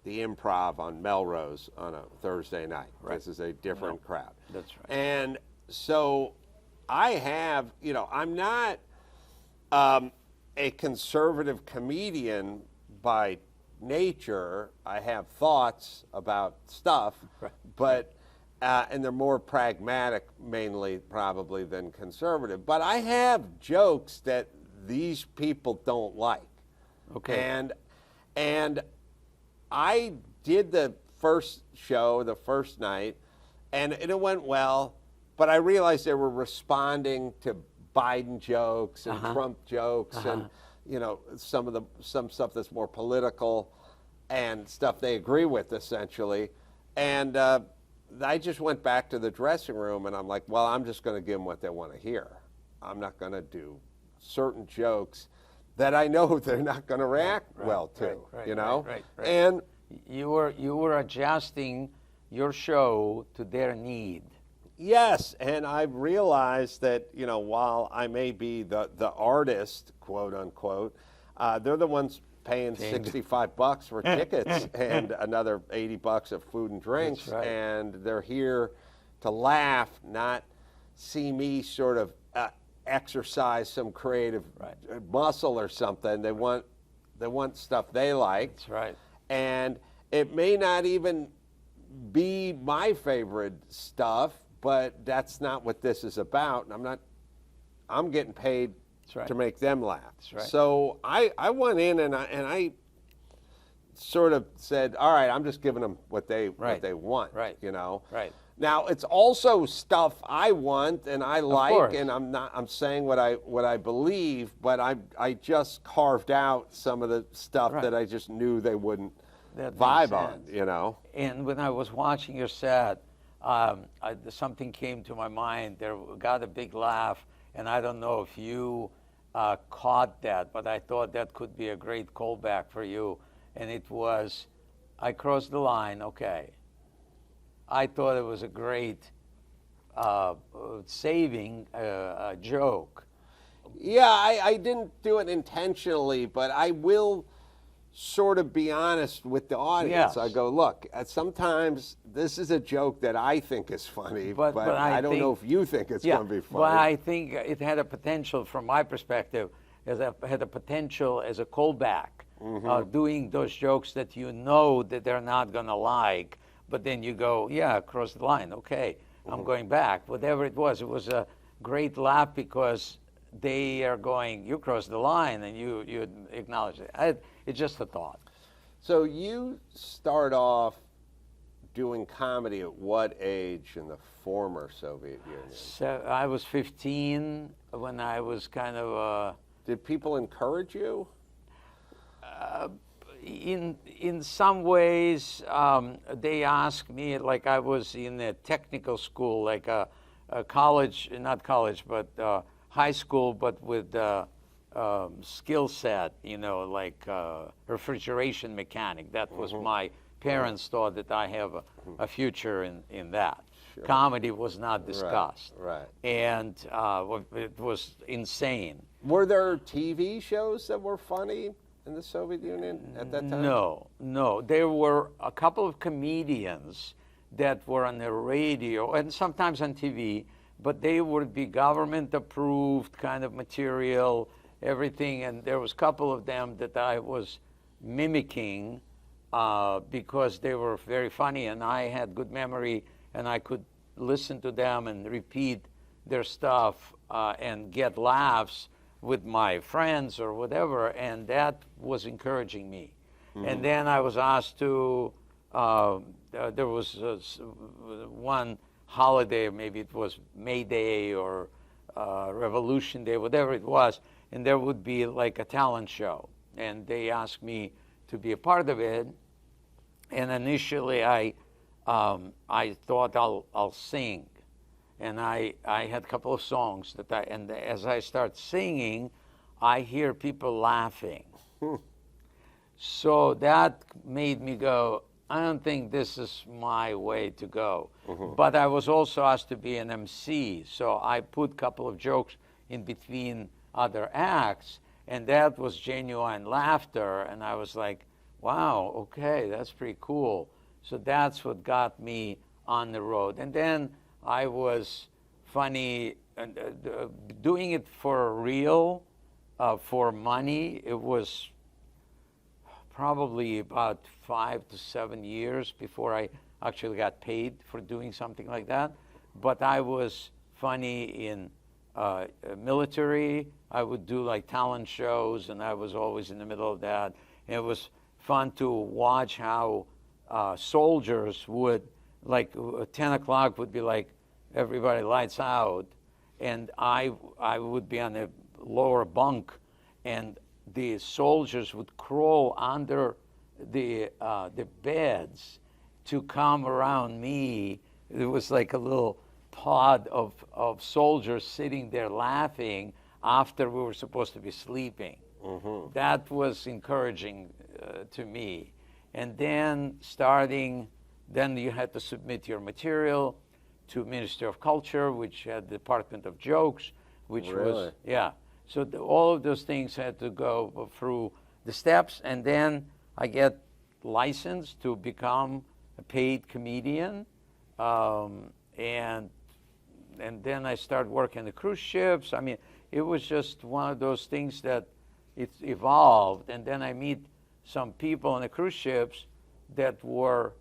[SPEAKER 4] the Improv on Melrose on a Thursday night. Right. This is a different crowd.
[SPEAKER 5] That's right.
[SPEAKER 4] And so I have, you know, I'm not a conservative comedian by nature. I have thoughts about stuff, but and they're more pragmatic mainly probably than conservative. But I have jokes that these people don't like.
[SPEAKER 5] Okay.
[SPEAKER 4] And I did the first show, the first night, and it went well, but I realized they were responding to Biden jokes and Trump jokes and, you know, some stuff that's more political and stuff they agree with, essentially. And I just went back to the dressing room, and I'm like, well, I'm just going to give them what they want to hear. I'm not going to do certain jokes that I know they're not going to react well to, you know?
[SPEAKER 5] Right.
[SPEAKER 4] And
[SPEAKER 5] you were adjusting your show to their need.
[SPEAKER 4] yes, and I've realized that, you know, while I may be the artist, quote unquote, they're the ones paying $65 for tickets and another $80 of food and drinks, and they're here to laugh, not see me sort of exercise some creative muscle or something. They want stuff they like.
[SPEAKER 5] That's right.
[SPEAKER 4] And it may not even be my favorite stuff, but that's not what this is about. And I'm getting paid to make them laugh.
[SPEAKER 5] That's right.
[SPEAKER 4] So I went in and I sort of said, all right, I'm just giving them what they want. You know.
[SPEAKER 5] Right.
[SPEAKER 4] Now it's also stuff I want and I like, and I'm saying what I believe, but I just carved out some of the stuff that I just knew they wouldn't vibe on, you know.
[SPEAKER 5] And when I was watching your set, something came to my mind. There got a big laugh, and I don't know if you caught that, but I thought that could be a great callback for you. And it was, I crossed the line, okay. I thought it was a great saving joke.
[SPEAKER 4] Yeah, I didn't do it intentionally, but I will sort of be honest with the audience.
[SPEAKER 5] Yes.
[SPEAKER 4] I go, look, sometimes this is a joke that I think is funny, but I don't know if you think it's going to be funny.
[SPEAKER 5] Well, I think it had a potential, from my perspective, had a potential as a callback, doing those jokes that you know that they're not going to like, but then you go, yeah, across the line, okay, I'm going back. Whatever it was a great laugh because they are going, you crossed the line, and you acknowledge it. It's just a thought.
[SPEAKER 4] So you start off doing comedy at what age in the former Soviet Union?
[SPEAKER 5] So I was 15 when I was kind of...
[SPEAKER 4] Did people encourage you?
[SPEAKER 5] In some ways, they asked me, like I was in a technical school, like a college, not college, but high school, but with skill set, you know, like refrigeration mechanic. That was my parents thought that I have a future in that. comedy was not discussed.
[SPEAKER 4] Right.
[SPEAKER 5] And it was insane.
[SPEAKER 4] Were there TV shows that were funny in the Soviet Union at that time?
[SPEAKER 5] No. There were a couple of comedians that were on the radio and sometimes on TV, but they would be government approved kind of material, everything. And there was a couple of them that I was mimicking because they were very funny and I had good memory and I could listen to them and repeat their stuff and get laughs with my friends or whatever, and that was encouraging me. And then I was asked to, there was one holiday, maybe it was May Day or Revolution Day, whatever it was, and there would be like a talent show. And they asked me to be a part of it. And initially I thought I'll sing. And I had a couple of songs and as I start singing, I hear people laughing. So that made me go, I don't think this is my way to go. But I was also asked to be an MC, so I put a couple of jokes in between other acts, and that was genuine laughter, and I was like, wow, okay, that's pretty cool. So that's what got me on the road. And then I was funny, doing it for real, for money. It was probably about 5 to 7 years before I actually got paid for doing something like that. But I was funny in military. I would do like talent shows, and I was always in the middle of that. And it was fun to watch how soldiers would, like 10 o'clock would be like, everybody lights out, and I would be on the lower bunk, and the soldiers would crawl under the beds to come around me. It was like a little pod of soldiers sitting there laughing after we were supposed to be sleeping. That was encouraging to me. And then then you had to submit your material to Ministry of Culture, which had the Department of Jokes, which was, yeah. So all of those things had to go through the steps, and then I get licensed to become a paid comedian, and then I start working the cruise ships. I mean, it was just one of those things that it evolved, and then I meet some people on the cruise ships that were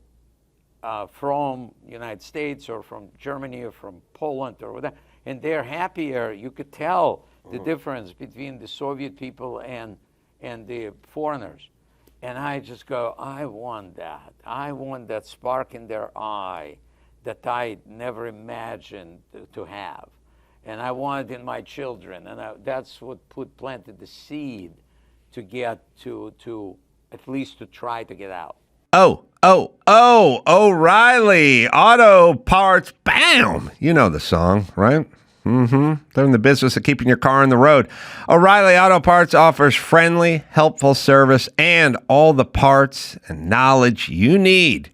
[SPEAKER 5] from United States or from Germany or from Poland or whatever, and they're happier. You could tell the difference between the Soviet people and the foreigners. And I just go, I want that. I want that spark in their eye that I never imagined to have. And I want it in my children. And that's what planted the seed to get to at least to try to get out.
[SPEAKER 2] O'Reilly Auto Parts, bam! You know the song, right? They're in the business of keeping your car on the road. O'Reilly Auto Parts offers friendly, helpful service and all the parts and knowledge you need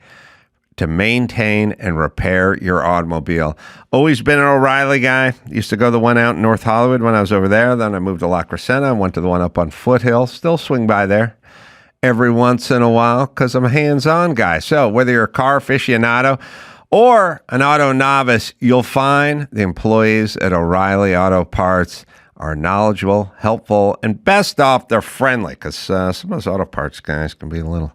[SPEAKER 2] to maintain and repair your automobile. Always been an O'Reilly guy. Used to go to the one out in North Hollywood when I was over there. Then I moved to La Crescenta and went to the one up on Foothill. Still swing by there every once in a while because I'm a hands-on guy. So whether you're a car aficionado or an auto novice, you'll find the employees at O'Reilly Auto Parts are knowledgeable, helpful, and best off, they're friendly because some of those auto parts guys can be a little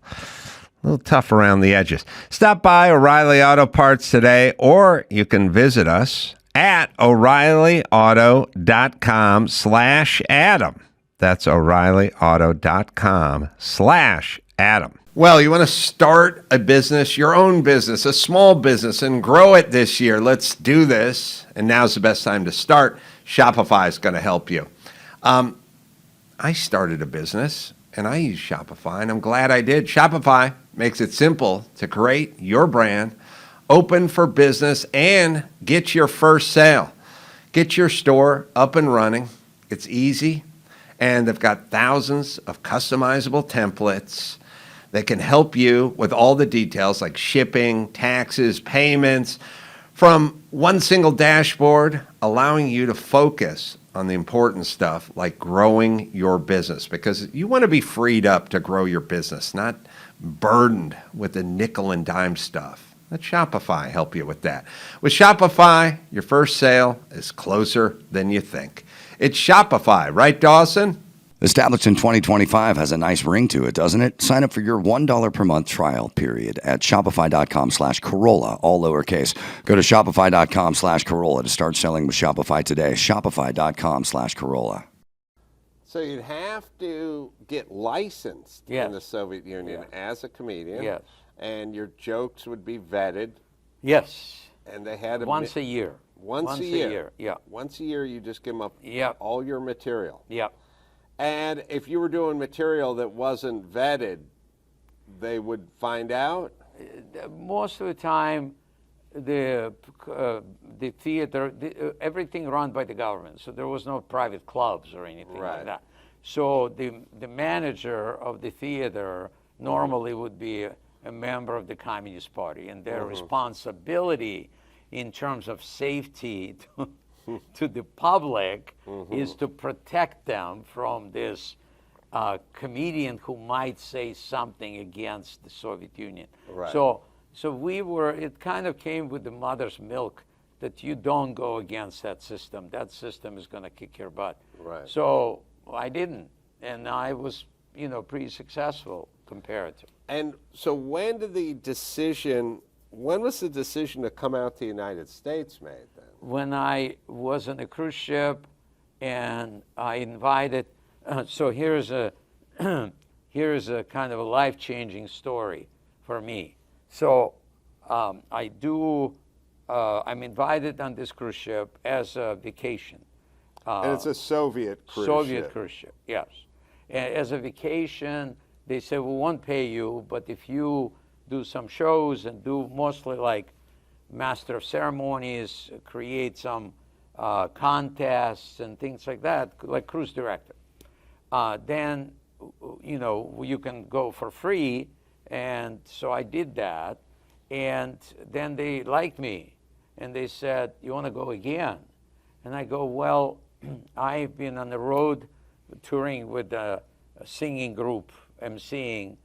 [SPEAKER 2] tough around the edges. Stop by O'Reilly Auto Parts today, or you can visit us at O'ReillyAuto.com/Adam. That's O'ReillyAuto.com/Adam. Well, you want to start a business, your own business, a small business, and grow it this year. Let's do this. And now's the best time to start. Shopify is going to help you. I started a business, and I use Shopify, and I'm glad I did. Shopify makes it simple to create your brand, open for business, and get your first sale. Get your store up and running. It's easy, and they've got thousands of customizable templates that can help you with all the details like shipping, taxes, payments, from one single dashboard, allowing you to focus on the important stuff like growing your business, because you want to be freed up to grow your business, not burdened with the nickel and dime stuff. Let Shopify help you with that. With Shopify, your first sale is closer than you think. It's Shopify, right, Dawson?
[SPEAKER 3] Established in 2025 has a nice ring to it, doesn't it? Sign up for your $1 per month trial period at shopify.com/Carolla, all lowercase. Go to shopify.com/Carolla to start selling with Shopify today. Shopify.com/Carolla.
[SPEAKER 4] So you'd have to get licensed
[SPEAKER 5] Yes.
[SPEAKER 4] in the Soviet Union
[SPEAKER 5] Yes.
[SPEAKER 4] as a comedian.
[SPEAKER 5] Yes.
[SPEAKER 4] And your jokes would be vetted.
[SPEAKER 5] Yes.
[SPEAKER 4] And they had
[SPEAKER 5] Once a year.
[SPEAKER 4] Once a year.
[SPEAKER 5] Yeah.
[SPEAKER 4] Once a year, you just give them up
[SPEAKER 5] Yep.
[SPEAKER 4] all your material.
[SPEAKER 5] Yeah.
[SPEAKER 4] And if you were doing material that wasn't vetted, they would find out?
[SPEAKER 5] Most of the time, the theater, everything run by the government, so there was no private clubs or anything
[SPEAKER 4] Right.
[SPEAKER 5] like that. So the manager of the theater normally would be a member of the Communist Party, and their responsibility in terms of safety to the public is to protect them from this comedian who might say something against the Soviet Union.
[SPEAKER 4] Right.
[SPEAKER 5] So it kind of came with the mother's milk that you don't go against that system. That system is going to kick your butt.
[SPEAKER 4] Right.
[SPEAKER 5] So I didn't, and I was, pretty successful compared to.
[SPEAKER 4] And so when was the decision to come out to the United States made then?
[SPEAKER 5] When I was on a cruise ship, and I invited. So here's a kind of a life-changing story for me. So I'm invited on this cruise ship as a vacation.
[SPEAKER 4] And it's a Soviet cruise
[SPEAKER 5] Soviet
[SPEAKER 4] ship.
[SPEAKER 5] cruise ship, yes. As a vacation, they said, we won't pay you, but if you do some shows and do mostly like master of ceremonies, create some contests and things like that, like cruise director, then, you can go for free. And so I did that. And then they liked me. And they said, you want to go again? And I go, well, I've been on the road touring with a singing group, emceeing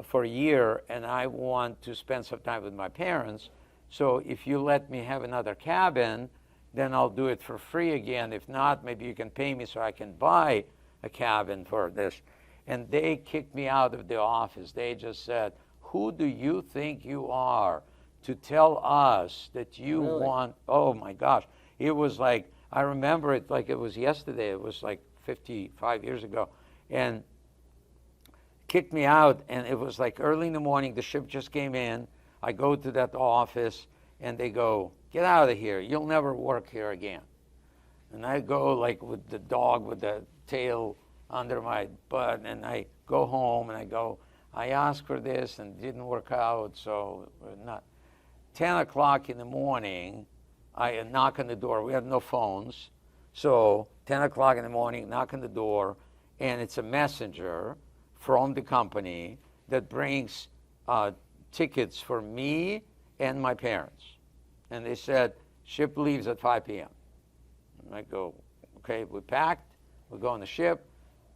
[SPEAKER 5] for a year, and I want to spend some time with my parents. So if you let me have another cabin, then I'll do it for free again. If not, maybe you can pay me so I can buy a cabin for this. And they kicked me out of the office. They just said, who do you think you are to tell us that you want, oh my gosh. It was like, I remember it like it was yesterday. It was like 55 years ago. And kicked me out, and it was like early in the morning. The ship just came in. I go to that office, and they go, get out of here. You'll never work here again. And I go like with the dog with the tail under my butt, and I go home, and I go, I asked for this, and it didn't work out, so not. 10 o'clock in the morning, I knock on the door. We had no phones. So 10 o'clock in the morning, knock on the door, and it's a messenger from the company that brings tickets for me and my parents. And they said, ship leaves at 5 p.m. And I go, okay, we packed, we go on the ship.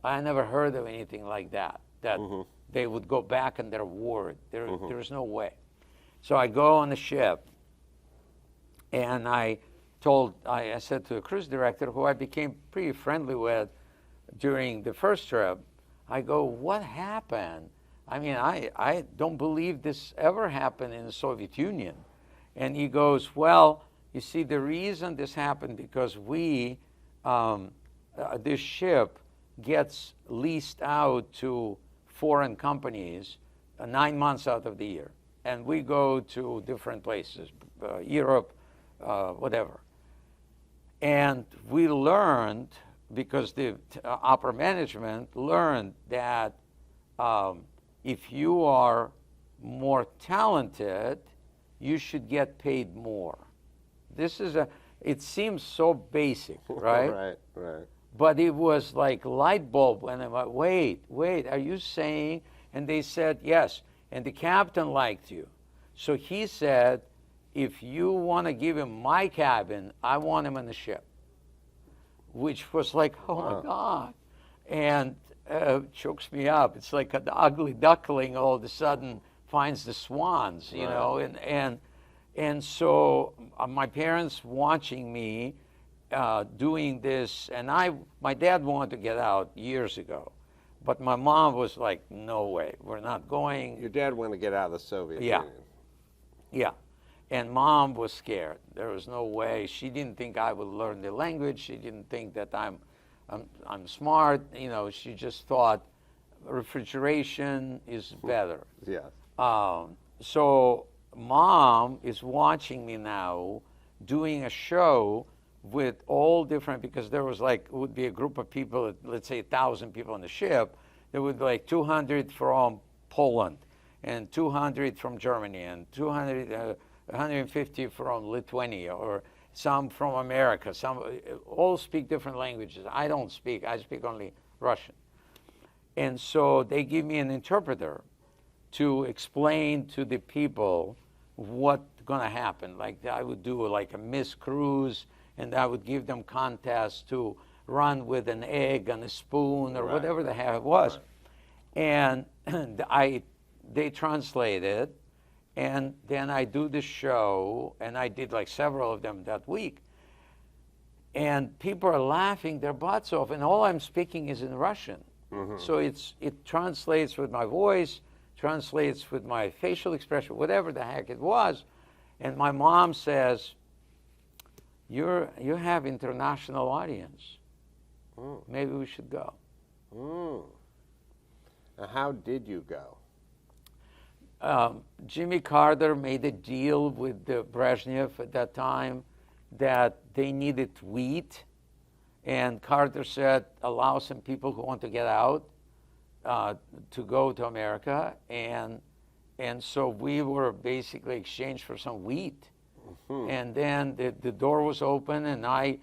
[SPEAKER 5] I never heard of anything like that they would go back on their word. There's no way. So I go on the ship, and I said to the cruise director, who I became pretty friendly with during the first trip, I go, what happened? I mean, I don't believe this ever happened in the Soviet Union. And he goes, well, you see, the reason this happened because this ship gets leased out to foreign companies 9 months out of the year. And we go to different places, Europe, whatever. And we learned, because the upper management learned that if you are more talented, you should get paid more. It seems so basic, right?
[SPEAKER 4] Right.
[SPEAKER 5] But it was like light bulb, and I'm like, wait, are you saying? And they said, yes, and the captain liked you. So he said, if you want to give him my cabin, I want him on the ship. Which was like, oh my God. And chokes me up. It's like an ugly duckling all of a sudden finds the swans, you know, and so my parents watching me doing this, and my dad wanted to get out years ago, but my mom was like, no way, we're not going.
[SPEAKER 4] Your dad wanted to get out of the Soviet Union.
[SPEAKER 5] Yeah, and Mom was scared. There was no way. She didn't think I would learn the language. She didn't think that I'm smart. You know, she just thought refrigeration is better.
[SPEAKER 4] Yes.
[SPEAKER 5] So Mom is watching me now doing a show with all different, because there was like, it would be a group of people, let's say 1,000 people on the ship. There would be like 200 from Poland and 200 from Germany and 150 from Lithuania, or some from America. Some all speak different languages. I don't speak. I speak only Russian. And so they give me an interpreter to explain to the people what's going to happen. Like I would do like a Miss Cruise, and I would give them contests to run with an egg and a spoon or whatever the hell it was. And they translate it, and then I do the show, and I did like several of them that week. And people are laughing their butts off, and all I'm speaking is in Russian. So it translates with my voice, translates with my facial expression, whatever the heck it was. And my mom says, you have international audience. Maybe we should go.
[SPEAKER 4] Now, how did you go?
[SPEAKER 5] Jimmy Carter made a deal with Brezhnev at that time that they needed wheat. And Carter said, allow some people who want to get out to go to America. And so we were basically exchanged for some wheat. And then the door was open, and I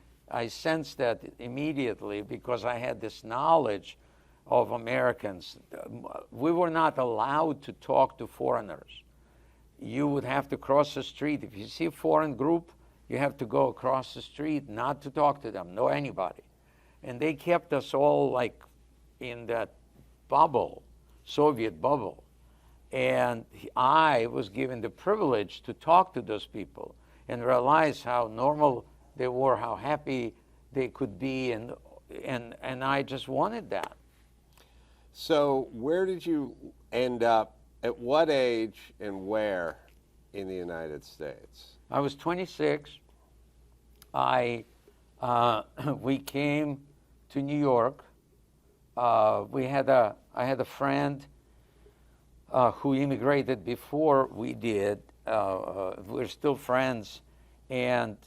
[SPEAKER 5] sensed that immediately because I had this knowledge of Americans. We were not allowed to talk to foreigners. You would have to cross the street. If you see a foreign group, you have to go across the street, not to talk to them, nor anybody. And they kept us all like in that bubble, Soviet bubble. And I was given the privilege to talk to those people and realize how normal they were, how happy they could be, and I just wanted that.
[SPEAKER 4] So where did you end up, at what age and where in the United States?
[SPEAKER 5] I was 26. We came to New York. I had a friend who immigrated before we did. We're still friends, and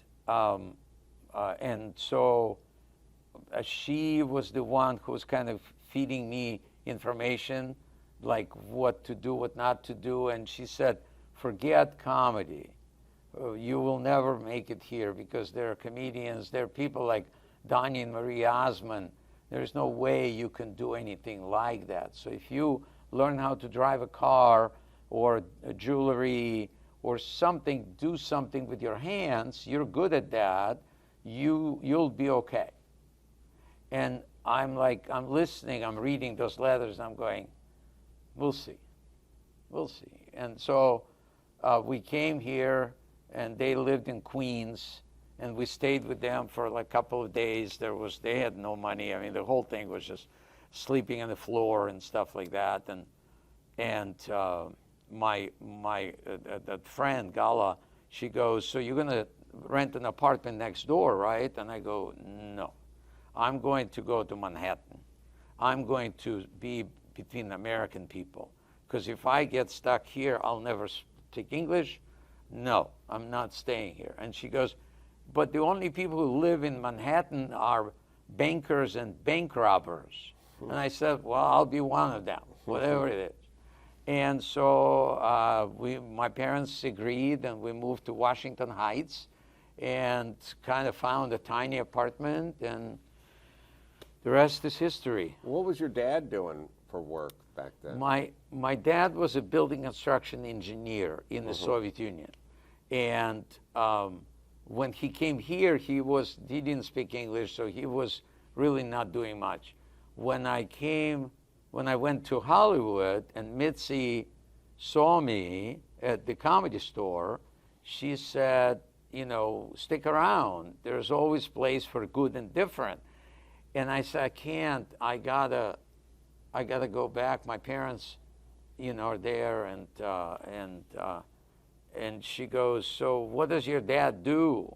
[SPEAKER 5] so she was the one who was kind of feeding me information, like what to do, what not to do, and she said, forget comedy. You will never make it here because there are comedians, there are people like Donnie and Marie Osmond. There's no way you can do anything like that. So if you learn how to drive a car or a jewelry or something, do something with your hands, you're good at that, you'll be okay. And I'm like, I'm listening, I'm reading those letters, I'm going, we'll see. And so we came here, and they lived in Queens, and we stayed with them for like a couple of days. They had no money. I mean, the whole thing was just sleeping on the floor and stuff like that. And my that friend Gala, she goes, so you're gonna rent an apartment next door, right? And I go, no, I'm going to go to Manhattan. I'm going to be between American people, because if I get stuck here, I'll never speak English. No, I'm not staying here. And she goes, but the only people who live in Manhattan are bankers and bank robbers. And I said, well, I'll be one of them, whatever it is. And so my parents agreed, and we moved to Washington Heights and kind of found a tiny apartment, and the rest is history.
[SPEAKER 4] What was your dad doing for work back then?
[SPEAKER 5] My dad was a building construction engineer in the Soviet Union. And when he came here, he didn't speak English, so he was really not doing much. When I went to Hollywood and Mitzi saw me at the Comedy Store, she said, you know, stick around. There's always place for good and different. And I said, I can't. I gotta go back. My parents, you know, are there. And she goes, so what does your dad do?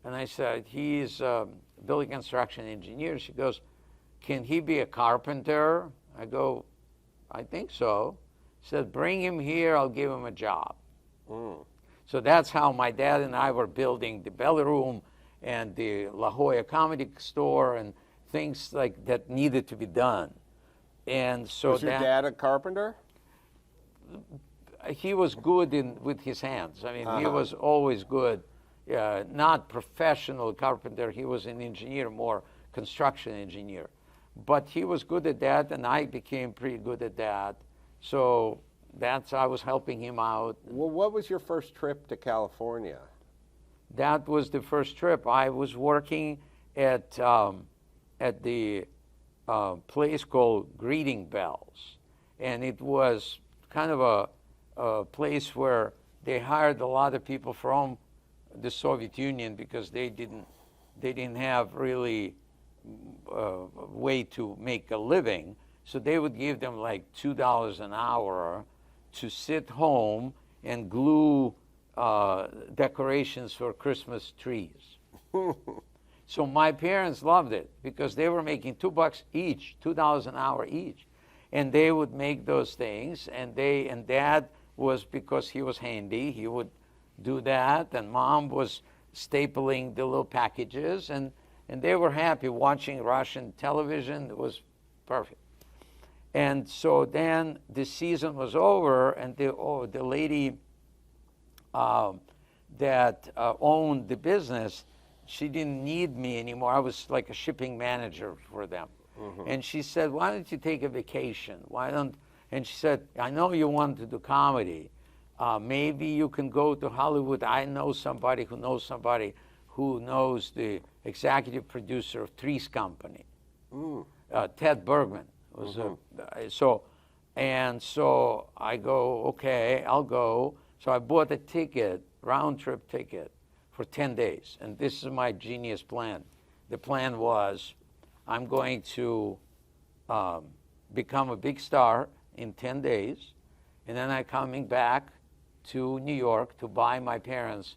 [SPEAKER 5] And I said, he's a building construction engineer. She goes, can he be a carpenter? I go, I think so. She said, bring him here, I'll give him a job. So that's how my dad and I were building the Belly Room and the La Jolla Comedy Store and things like that needed to be done. And so
[SPEAKER 4] was your dad a carpenter?
[SPEAKER 5] He was good with his hands. I mean, he was always good. Not professional carpenter. He was an engineer, more construction engineer. But he was good at that, and I became pretty good at that. So I was helping him out.
[SPEAKER 4] Well, what was your first trip to California?
[SPEAKER 5] That was the first trip. I was working at the place called Greeting Bells, and it was kind of a place where they hired a lot of people from the Soviet Union because they didn't have really a way to make a living. So they would give them like $2 an hour to sit home and glue decorations for Christmas trees. So my parents loved it because they were making $2 each, $2 an hour each. And they would make those things, and Dad was, because he was handy, he would do that, and Mom was stapling the little packages, and they were happy watching Russian television. It was perfect. And so then the season was over, and the lady that owned the business, she didn't need me anymore. I was like a shipping manager for them. And she said, why don't you take a vacation? And she said, I know you want to do comedy. Maybe you can go to Hollywood. I know somebody who knows somebody who knows the executive producer of Three's Company. Ted Bergman was so I go, okay, I'll go. So I bought a ticket, round trip ticket, for 10 days. And this is my genius plan. The plan was, I'm going to become a big star in 10 days, and then I'm coming back to New York to buy my parents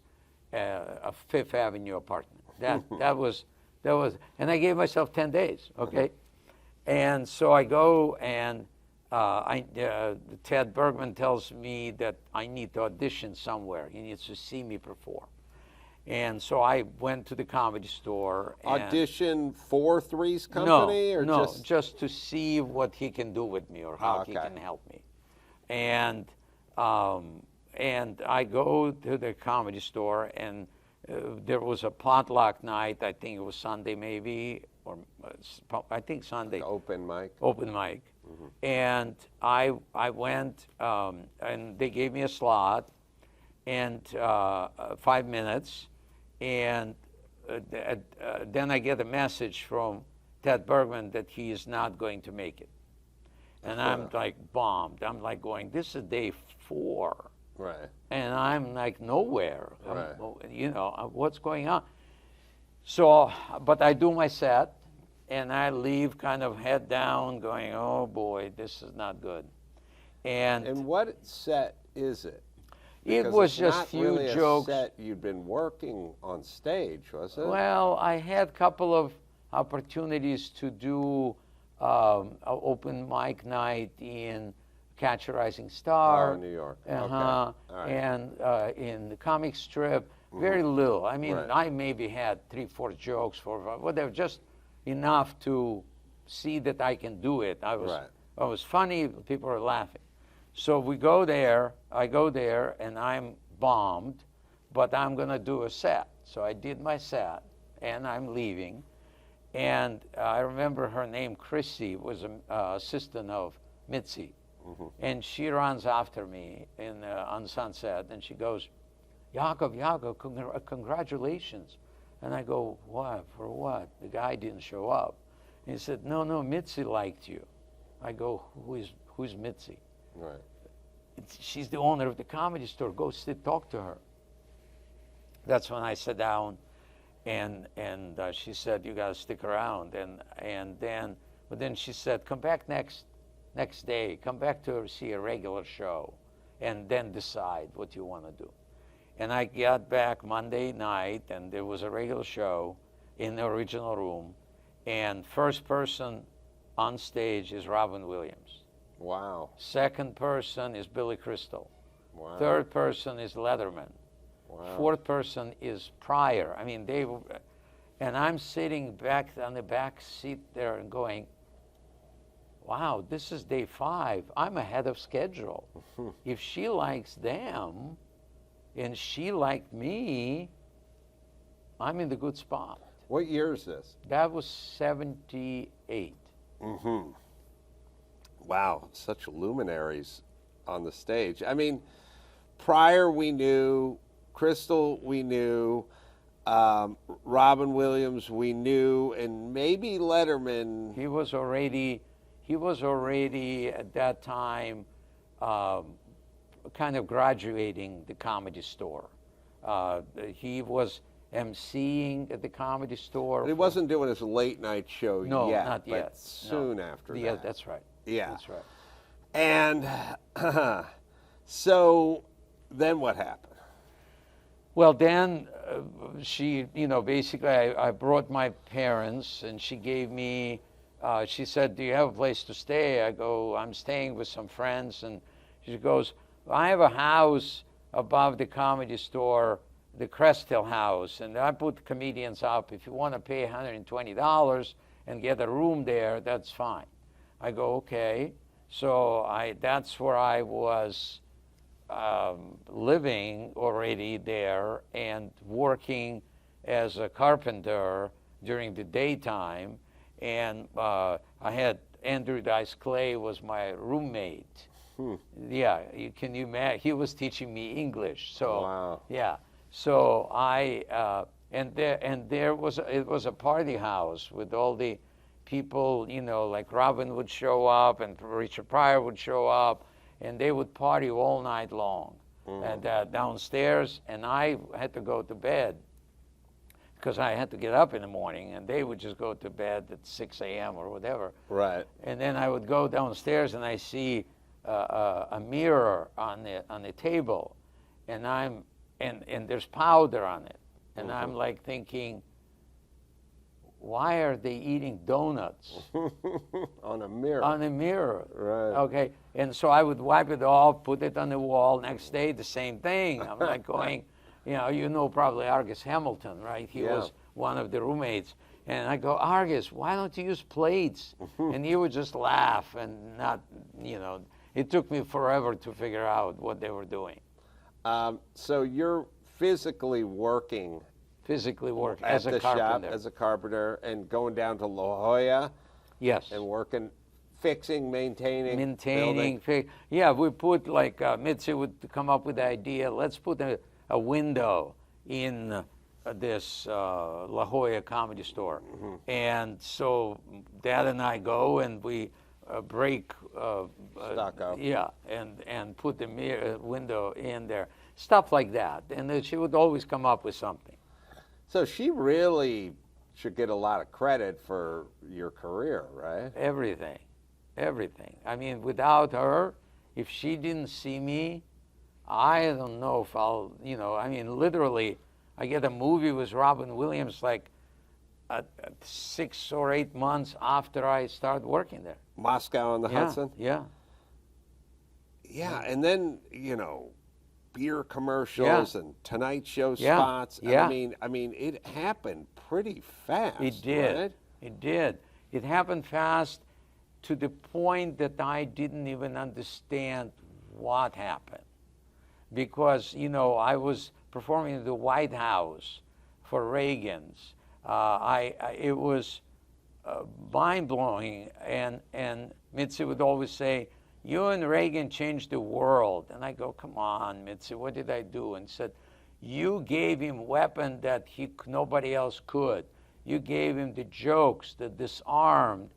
[SPEAKER 5] a Fifth Avenue apartment. That was, and I gave myself 10 days, okay? And so I go, and Ted Bergman tells me that I need to audition somewhere. He needs to see me perform. And so I went to the Comedy Store.
[SPEAKER 4] Audition for Three's Company?
[SPEAKER 5] No, just to see what he can do with me or how he can help me. And I go to the Comedy Store, and there was a potluck night. I think it was Sunday maybe, or I think Sunday.
[SPEAKER 4] Like open mic?
[SPEAKER 5] Open mic. And I went, and they gave me a slot, and 5 minutes. And then I get a message from Ted Bergman that he is not going to make it. And I'm like bombed. I'm like going, this is day 4.
[SPEAKER 4] Right.
[SPEAKER 5] And I'm like nowhere.
[SPEAKER 4] Right.
[SPEAKER 5] You know, what's going on? So, but I do my set, and I leave kind of head down going, oh boy, this is not good. And
[SPEAKER 4] what set is it?
[SPEAKER 5] It
[SPEAKER 4] Because
[SPEAKER 5] was
[SPEAKER 4] it's
[SPEAKER 5] just
[SPEAKER 4] not
[SPEAKER 5] few
[SPEAKER 4] really
[SPEAKER 5] jokes.
[SPEAKER 4] A set you'd been working on stage, was it?
[SPEAKER 5] Well, I had a couple of opportunities to do an open mic night in Catch a Rising Star.
[SPEAKER 4] New York.
[SPEAKER 5] Right. And in the comic strip, very little. I mean,
[SPEAKER 4] Right.
[SPEAKER 5] I maybe had 3-4 jokes for whatever, just enough to see that I can do it. I was funny, people were laughing. So we go there, I go there, and I'm bombed, but I'm going to do a set. So I did my set, and I'm leaving. And I remember her name, Chrissy, was an assistant of Mitzi. And she runs after me on Sunset, and she goes, Yakov, congratulations. And I go, what, for what? The guy didn't show up. And he said, no, Mitzi liked you. I go, who's Mitzi?
[SPEAKER 4] Right.
[SPEAKER 5] She's the owner of the Comedy Store. Go sit, talk to her. That's when I sat down, and she said, you got to stick around. But then she said, come back next day. Come back to see a regular show, and then decide what you want to do. And I got back Monday night, and there was a regular show in the original room, and first person on stage is Robin Williams.
[SPEAKER 4] Wow.
[SPEAKER 5] Second person is Billy Crystal.
[SPEAKER 4] Wow.
[SPEAKER 5] Third person is Letterman.
[SPEAKER 4] Wow.
[SPEAKER 5] Fourth person is Pryor. I mean, and I'm sitting back on the back seat there and going, wow, this is day 5. I'm ahead of schedule. If she likes them and she liked me, I'm in the good spot.
[SPEAKER 4] What year is this?
[SPEAKER 5] That was 78.
[SPEAKER 4] Mm-hmm. Wow, such luminaries on the stage. I mean, Pryor we knew, Crystal we knew, Robin Williams we knew, and maybe Letterman.
[SPEAKER 5] He was already at that time kind of graduating the Comedy Store. He was emceeing at the Comedy Store.
[SPEAKER 4] But he wasn't doing his late night show yet.
[SPEAKER 5] No, not
[SPEAKER 4] but
[SPEAKER 5] yet.
[SPEAKER 4] Soon after that.
[SPEAKER 5] Yeah, that's right.
[SPEAKER 4] Yeah.
[SPEAKER 5] That's right.
[SPEAKER 4] And so then what happened?
[SPEAKER 5] Well, then she, basically I brought my parents, and she gave me, she said, do you have a place to stay? I go, I'm staying with some friends. And she goes, I have a house above the Comedy Store, the Crest Hill house, and I put comedians up. If you want to pay $120 and get a room there, that's fine. I go, okay. So that's where I was living already there and working as a carpenter during the daytime. And I had Andrew Dice Clay was my roommate. Yeah, can you imagine? He was teaching me English. So
[SPEAKER 4] wow.
[SPEAKER 5] Yeah. So it was a party house with all the people, like Robin would show up and Richard Pryor would show up, and they would party all night long and downstairs, and I had to go to bed because I had to get up in the morning, and they would just go to bed at 6 a.m. or whatever.
[SPEAKER 4] Right.
[SPEAKER 5] And then I would go downstairs, and I see a mirror on the table, and and there's powder on it, and I'm like thinking, why are they eating donuts
[SPEAKER 4] on a mirror?
[SPEAKER 5] On a mirror.
[SPEAKER 4] Right.
[SPEAKER 5] Okay. And so I would wipe it off, put it on the wall. Next day, the same thing. I'm like going, probably Argus Hamilton, right? He was one of the roommates. And I go, Argus, why don't you use plates? And he would just laugh and not, it took me forever to figure out what they were doing.
[SPEAKER 4] So you're physically working
[SPEAKER 5] as a
[SPEAKER 4] the
[SPEAKER 5] carpenter.
[SPEAKER 4] Shop as a carpenter, and going down to La Jolla.
[SPEAKER 5] Yes.
[SPEAKER 4] And working, fixing, maintaining.
[SPEAKER 5] Yeah, we put Mitzi would come up with the idea. Let's put a window in this La Jolla Comedy Store, and so Dad and I go and we break
[SPEAKER 4] stucco.
[SPEAKER 5] Yeah, and put the window in there, stuff like that, and then she would always come up with something.
[SPEAKER 4] So she really should get a lot of credit for your career, right?
[SPEAKER 5] Everything. I mean, without her, if she didn't see me, I don't know if I'll, literally, I get a movie with Robin Williams 6 or 8 months after I started working there.
[SPEAKER 4] Moscow on the Hudson?
[SPEAKER 5] Yeah.
[SPEAKER 4] Yeah, and then, beer commercials and Tonight Show spots.
[SPEAKER 5] Yeah.
[SPEAKER 4] I mean, it happened pretty fast.
[SPEAKER 5] It did.
[SPEAKER 4] Right?
[SPEAKER 5] It did. It happened fast to the point that I didn't even understand what happened. Because, I was performing in the White House for Reagan's. It was mind-blowing. And Mitzi would always say, you and Reagan changed the world. And I go, come on, Mitzi, what did I do? And said, You gave him weapon that nobody else could. You gave him the jokes that disarmed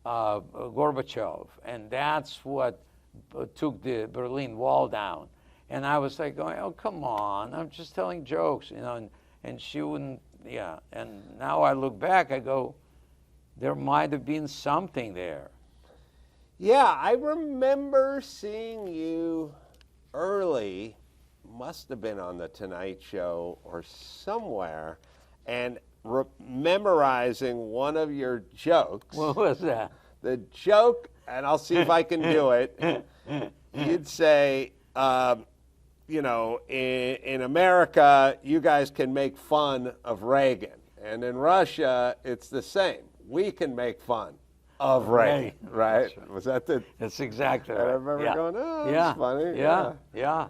[SPEAKER 5] Gorbachev, and that's what took the Berlin Wall down. And I was like going, oh, come on, I'm just telling jokes, you know, and she wouldn't, yeah. And now I look back, I go, there might have been something there.
[SPEAKER 4] Yeah, I remember seeing you early, must have been on the Tonight Show or somewhere, and memorizing one of your jokes.
[SPEAKER 5] What was that?
[SPEAKER 4] The joke, and I'll see if I can do it. You'd say, you know, in America, you guys can make fun of Reagan. And in Russia, it's the same. We can make fun of Reagan, right?
[SPEAKER 5] Right.
[SPEAKER 4] Was that the...
[SPEAKER 5] That's exactly
[SPEAKER 4] And
[SPEAKER 5] right.
[SPEAKER 4] I remember going, oh,
[SPEAKER 5] yeah.
[SPEAKER 4] that's funny.
[SPEAKER 5] Yeah.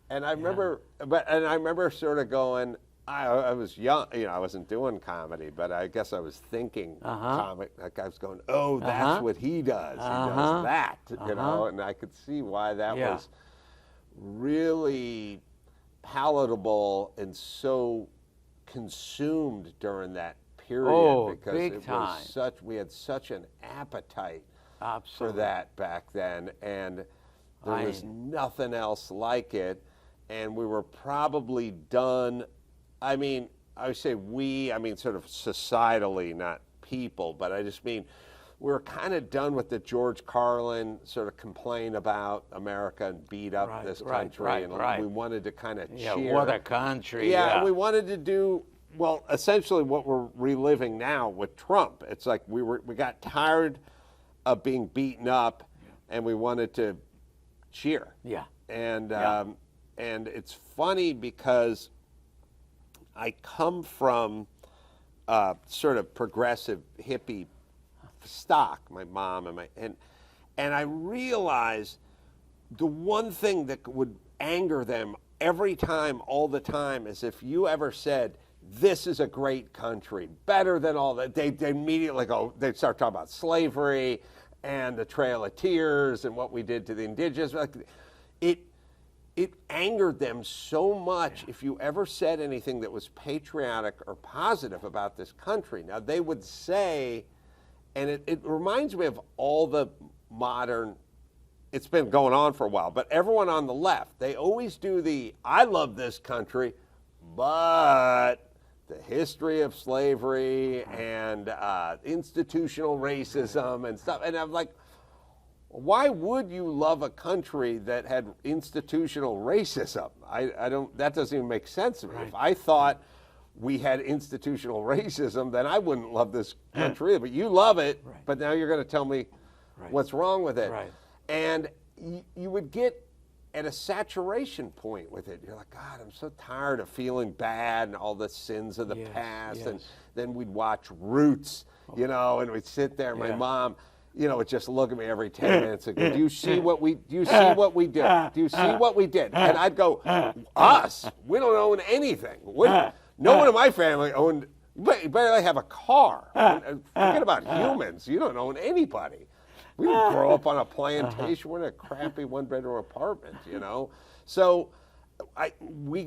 [SPEAKER 4] And I remember, and I remember sort of going, I was young, you know, I wasn't doing comedy, but I guess I was thinking comic. Like I was going, oh, that's what he does. He does that, you know, and I could see why that was really palatable and so consumed during that period because
[SPEAKER 5] big
[SPEAKER 4] it
[SPEAKER 5] time.
[SPEAKER 4] was such, we had such an appetite for
[SPEAKER 5] Absolutely.
[SPEAKER 4] that back then, and there was nothing else like it, and we were probably done. I mean, I would say we, I mean sort of societally, not people, but I just mean we were kind of done with the George Carlin sort of complain about America and beat up this country, and we wanted to kind of cheer.
[SPEAKER 5] What a country.
[SPEAKER 4] Yeah, and we wanted to do, well, essentially what we're reliving now with Trump. It's like we got tired of being beaten up, and we wanted to cheer.
[SPEAKER 5] Yeah.
[SPEAKER 4] And it's funny because I come from sort of progressive hippie stock, my mom and I realized the one thing that would anger them every time, all the time, is if you ever said, this is a great country, better than all that, they immediately go, they'd start talking about slavery and the Trail of Tears and what we did to the indigenous. Like, it angered them so much if you ever said anything that was patriotic or positive about this country. Now, they would say, and it reminds me of all the modern, it's been going on for a while, but everyone on the left, they always do the, I love this country, but the history of slavery and institutional racism and stuff. And I'm like, why would you love a country that had institutional racism? I don't, that doesn't even make sense to me. Right. If I thought we had institutional racism, then I wouldn't love this country either. But you love it, but now you're going to tell me what's wrong with it.
[SPEAKER 5] Right.
[SPEAKER 4] And you would get at a saturation point with it. You're like, God, I'm so tired of feeling bad and all the sins of the past. And then we'd watch Roots, you know, and we'd sit there, my mom, you know, would just look at me every 10 minutes and go, do you see what we did? Do you see what we did? And I'd go, us? We don't own anything. No one in my family owned, you barely have a car. Forget about humans. You don't own anybody. We didn't grow up on a plantation. We're in a crappy one-bedroom apartment, you know? So we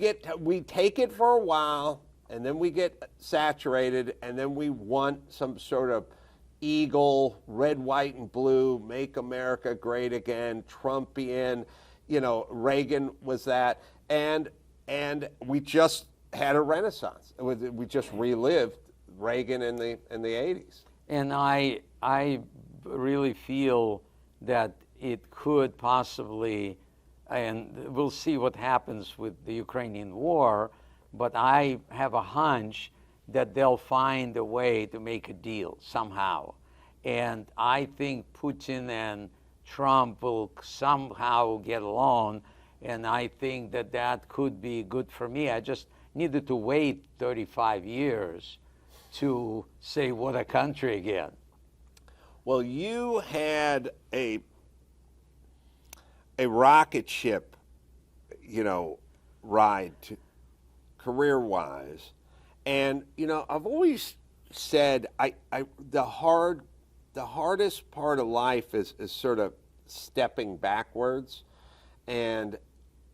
[SPEAKER 4] take it for a while, and then we get saturated, and then we want some sort of eagle, red, white, and blue, make America great again, Trumpian, you know, Reagan was that, and we just had a renaissance. We just relived Reagan in the 80s.
[SPEAKER 5] And I really feel that it could possibly, and we'll see what happens with the Ukrainian war, but I have a hunch that they'll find a way to make a deal somehow. And I think Putin and Trump will somehow get along, and I think that could be good for me. I just needed to wait 35 years to say what a country again.
[SPEAKER 4] Well, you had a rocket ship, you know, ride career-wise, and you know, I've always said the hardest part of life is sort of stepping backwards, and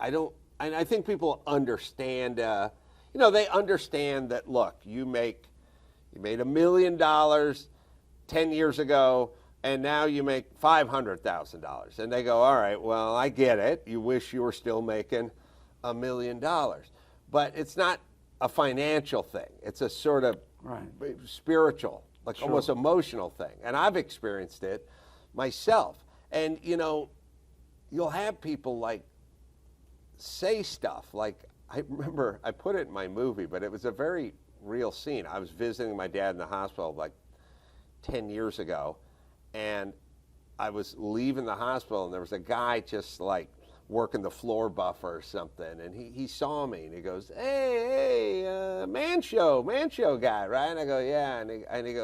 [SPEAKER 4] I don't and I think people understand, they understand that, look, you made $1 million 10 years ago, and now you make $500,000. And they go, all right, well, I get it. You wish you were still making $1 million. But it's not a financial thing. It's a sort of spiritual, like almost emotional thing. And I've experienced it myself. And, you'll have people like say stuff like, I remember I put it in my movie, but it was a very real scene. I was visiting my dad in the hospital like 10 years ago, and I was leaving the hospital, and there was a guy just like working the floor buffer or something, and he saw me, and he goes, hey, man show guy, right? And I go, yeah, and he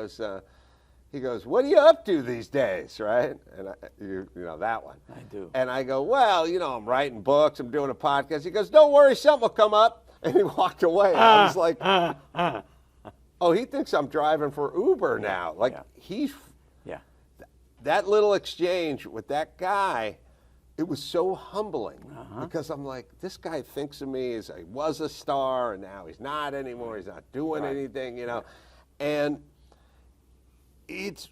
[SPEAKER 4] goes, what are you up to these days, right? And you know that one.
[SPEAKER 5] I do.
[SPEAKER 4] And I go, well, I'm writing books, I'm doing a podcast. He goes, don't worry, something will come up. And he walked away. And I was like, oh, he thinks I'm driving for Uber now. Like that little exchange with that guy, it was so humbling because I'm like, this guy thinks of me as I was a star, and now he's not anymore. He's not doing anything, and it's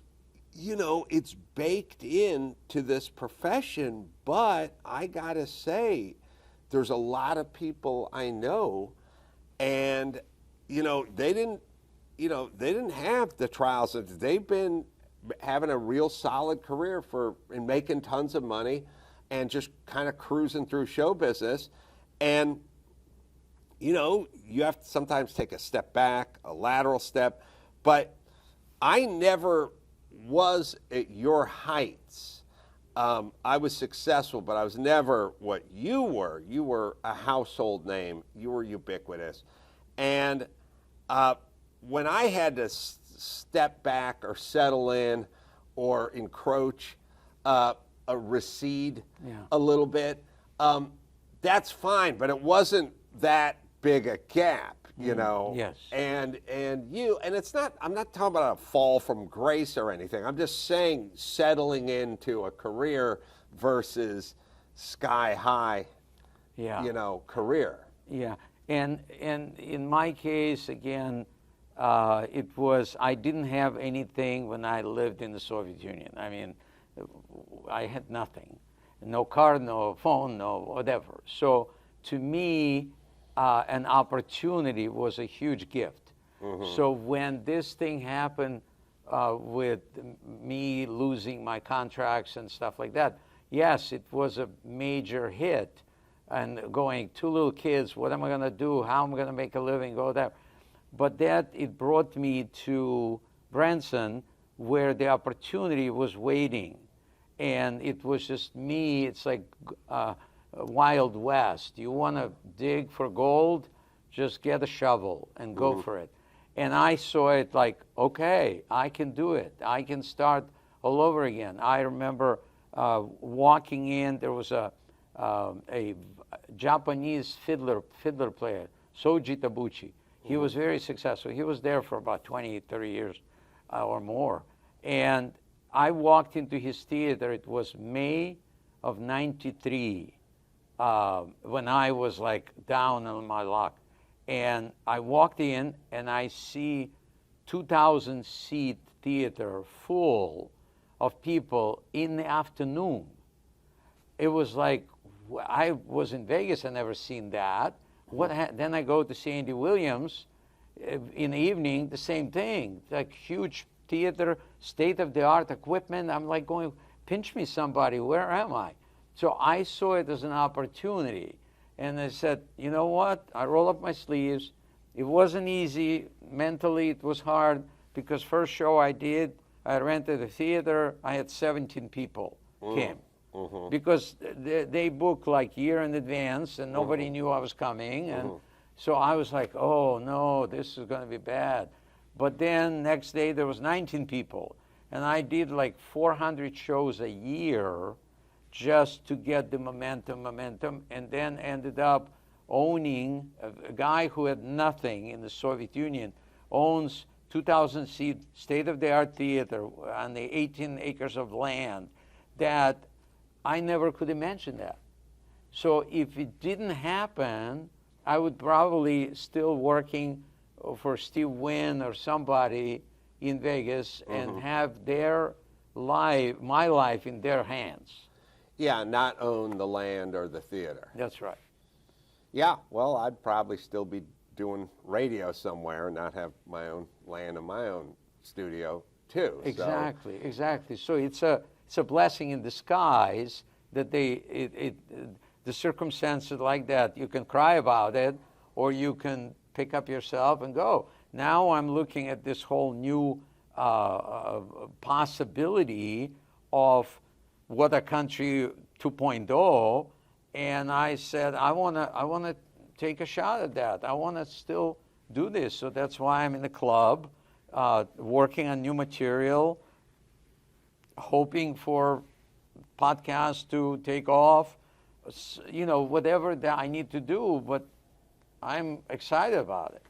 [SPEAKER 4] baked into this profession. But I gotta say, there's a lot of people I know, and they didn't have the trials. They've been having a real solid career in making tons of money and just kind of cruising through show business. And you have to sometimes take a step back, a lateral step. But I never was at your heights. I was successful, but I was never what you were. You were a household name. You were ubiquitous. And when I had to step back or settle in or encroach, recede a little bit, that's fine, but it wasn't that big a gap,
[SPEAKER 5] Yes.
[SPEAKER 4] And it's not, I'm not talking about a fall from grace or anything. I'm just saying settling into a career versus sky high, career.
[SPEAKER 5] Yeah. And in my case, again, I didn't have anything when I lived in the Soviet Union. I mean, I had nothing. No car, no phone, no whatever. So to me, an opportunity was a huge gift. So when this thing happened with me losing my contracts and stuff like that, yes, it was a major hit. And going, 2 little kids, what am I going to do? How am I going to make a living? Go there. But it brought me to Branson, where the opportunity was waiting. And it was just me. It's like Wild West. You want to dig for gold? Just get a shovel and go for it. And I saw it like, okay, I can do it. I can start all over again. I remember walking in. There was a Japanese fiddler player, Soji Tabuchi. He was very successful. He was there for about 20, 30 years or more. And I walked into his theater. It was May of '93 when I was like down on my luck. And I walked in and I see 2,000 seat theater full of people in the afternoon. It was like, I was in Vegas, I never seen that. Then I go to see Andy Williams in the evening, the same thing. Like huge theater, state-of-the-art equipment. I'm like going, pinch me somebody, where am I? So I saw it as an opportunity. And I said, you know what? I roll up my sleeves. It wasn't easy. Mentally, it was hard because first show I did, I rented a theater. I had 17 people came. Because they booked like year in advance and nobody knew I was coming. And so I was like, oh no, this is going to be bad. But then next day there was 19 people. And I did like 400 shows a year just to get the momentum, and then ended up owning a guy who had nothing in the Soviet Union, owns 2,000 seat state-of-the-art theater on the 18 acres of land that I never could imagine that. So if it didn't happen, I would probably still working for Steve Wynn or somebody in Vegas and have their life, my life, in their hands.
[SPEAKER 4] Yeah, not own the land or the theater.
[SPEAKER 5] That's right.
[SPEAKER 4] Yeah, well, I'd probably still be doing radio somewhere and not have my own land and my own studio too.
[SPEAKER 5] Exactly, exactly. So it's a blessing in disguise that the circumstances like that, you can cry about it, or you can pick up yourself and go. Now I'm looking at this whole new possibility of what a country 2.0, and I said I wanna take a shot at that. I wanna still do this. So that's why I'm in the club, working on new material, hoping for podcasts to take off, whatever that I need to do, but I'm excited about it.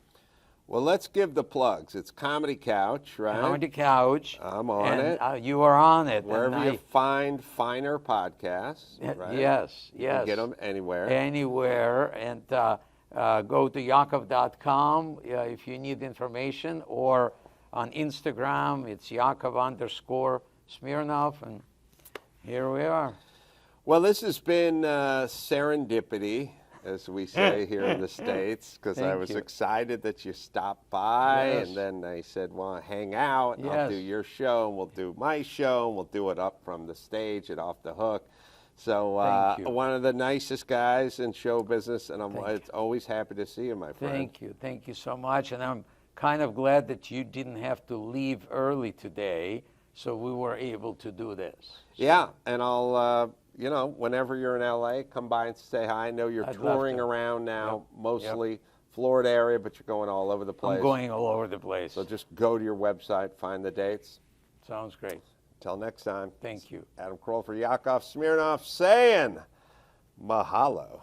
[SPEAKER 4] Well, let's give the plugs. It's Comedy Couch, right?
[SPEAKER 5] Comedy Couch.
[SPEAKER 4] I'm on it.
[SPEAKER 5] You are on it.
[SPEAKER 4] Wherever you find finer podcasts, right?
[SPEAKER 5] Yes,
[SPEAKER 4] You
[SPEAKER 5] yes.
[SPEAKER 4] can get them anywhere.
[SPEAKER 5] Anywhere. And go to Yakov.com if you need information, or on Instagram, it's Yakov_Smirnoff, and here we are.
[SPEAKER 4] Well, this has been serendipity, as we say here in the States, because I was excited that you stopped by, and then they said, well, hang out, and I'll do your show, and we'll do my show, and we'll do it up from the stage at Off the Hook. So one of the nicest guys in show business, and I'm always happy to see you, my friend.
[SPEAKER 5] Thank you so much, and I'm kind of glad that you didn't have to leave early today, so we were able to do this.
[SPEAKER 4] Yeah, and I'll, whenever you're in LA, come by and say hi. I know you're touring around now, mostly Florida area, but you're going all over the place.
[SPEAKER 5] I'm going all over the place.
[SPEAKER 4] So just go to your website, find the dates.
[SPEAKER 5] Sounds great.
[SPEAKER 4] Until next time.
[SPEAKER 5] Thank you.
[SPEAKER 4] Adam Carolla for Yakov Smirnoff saying mahalo.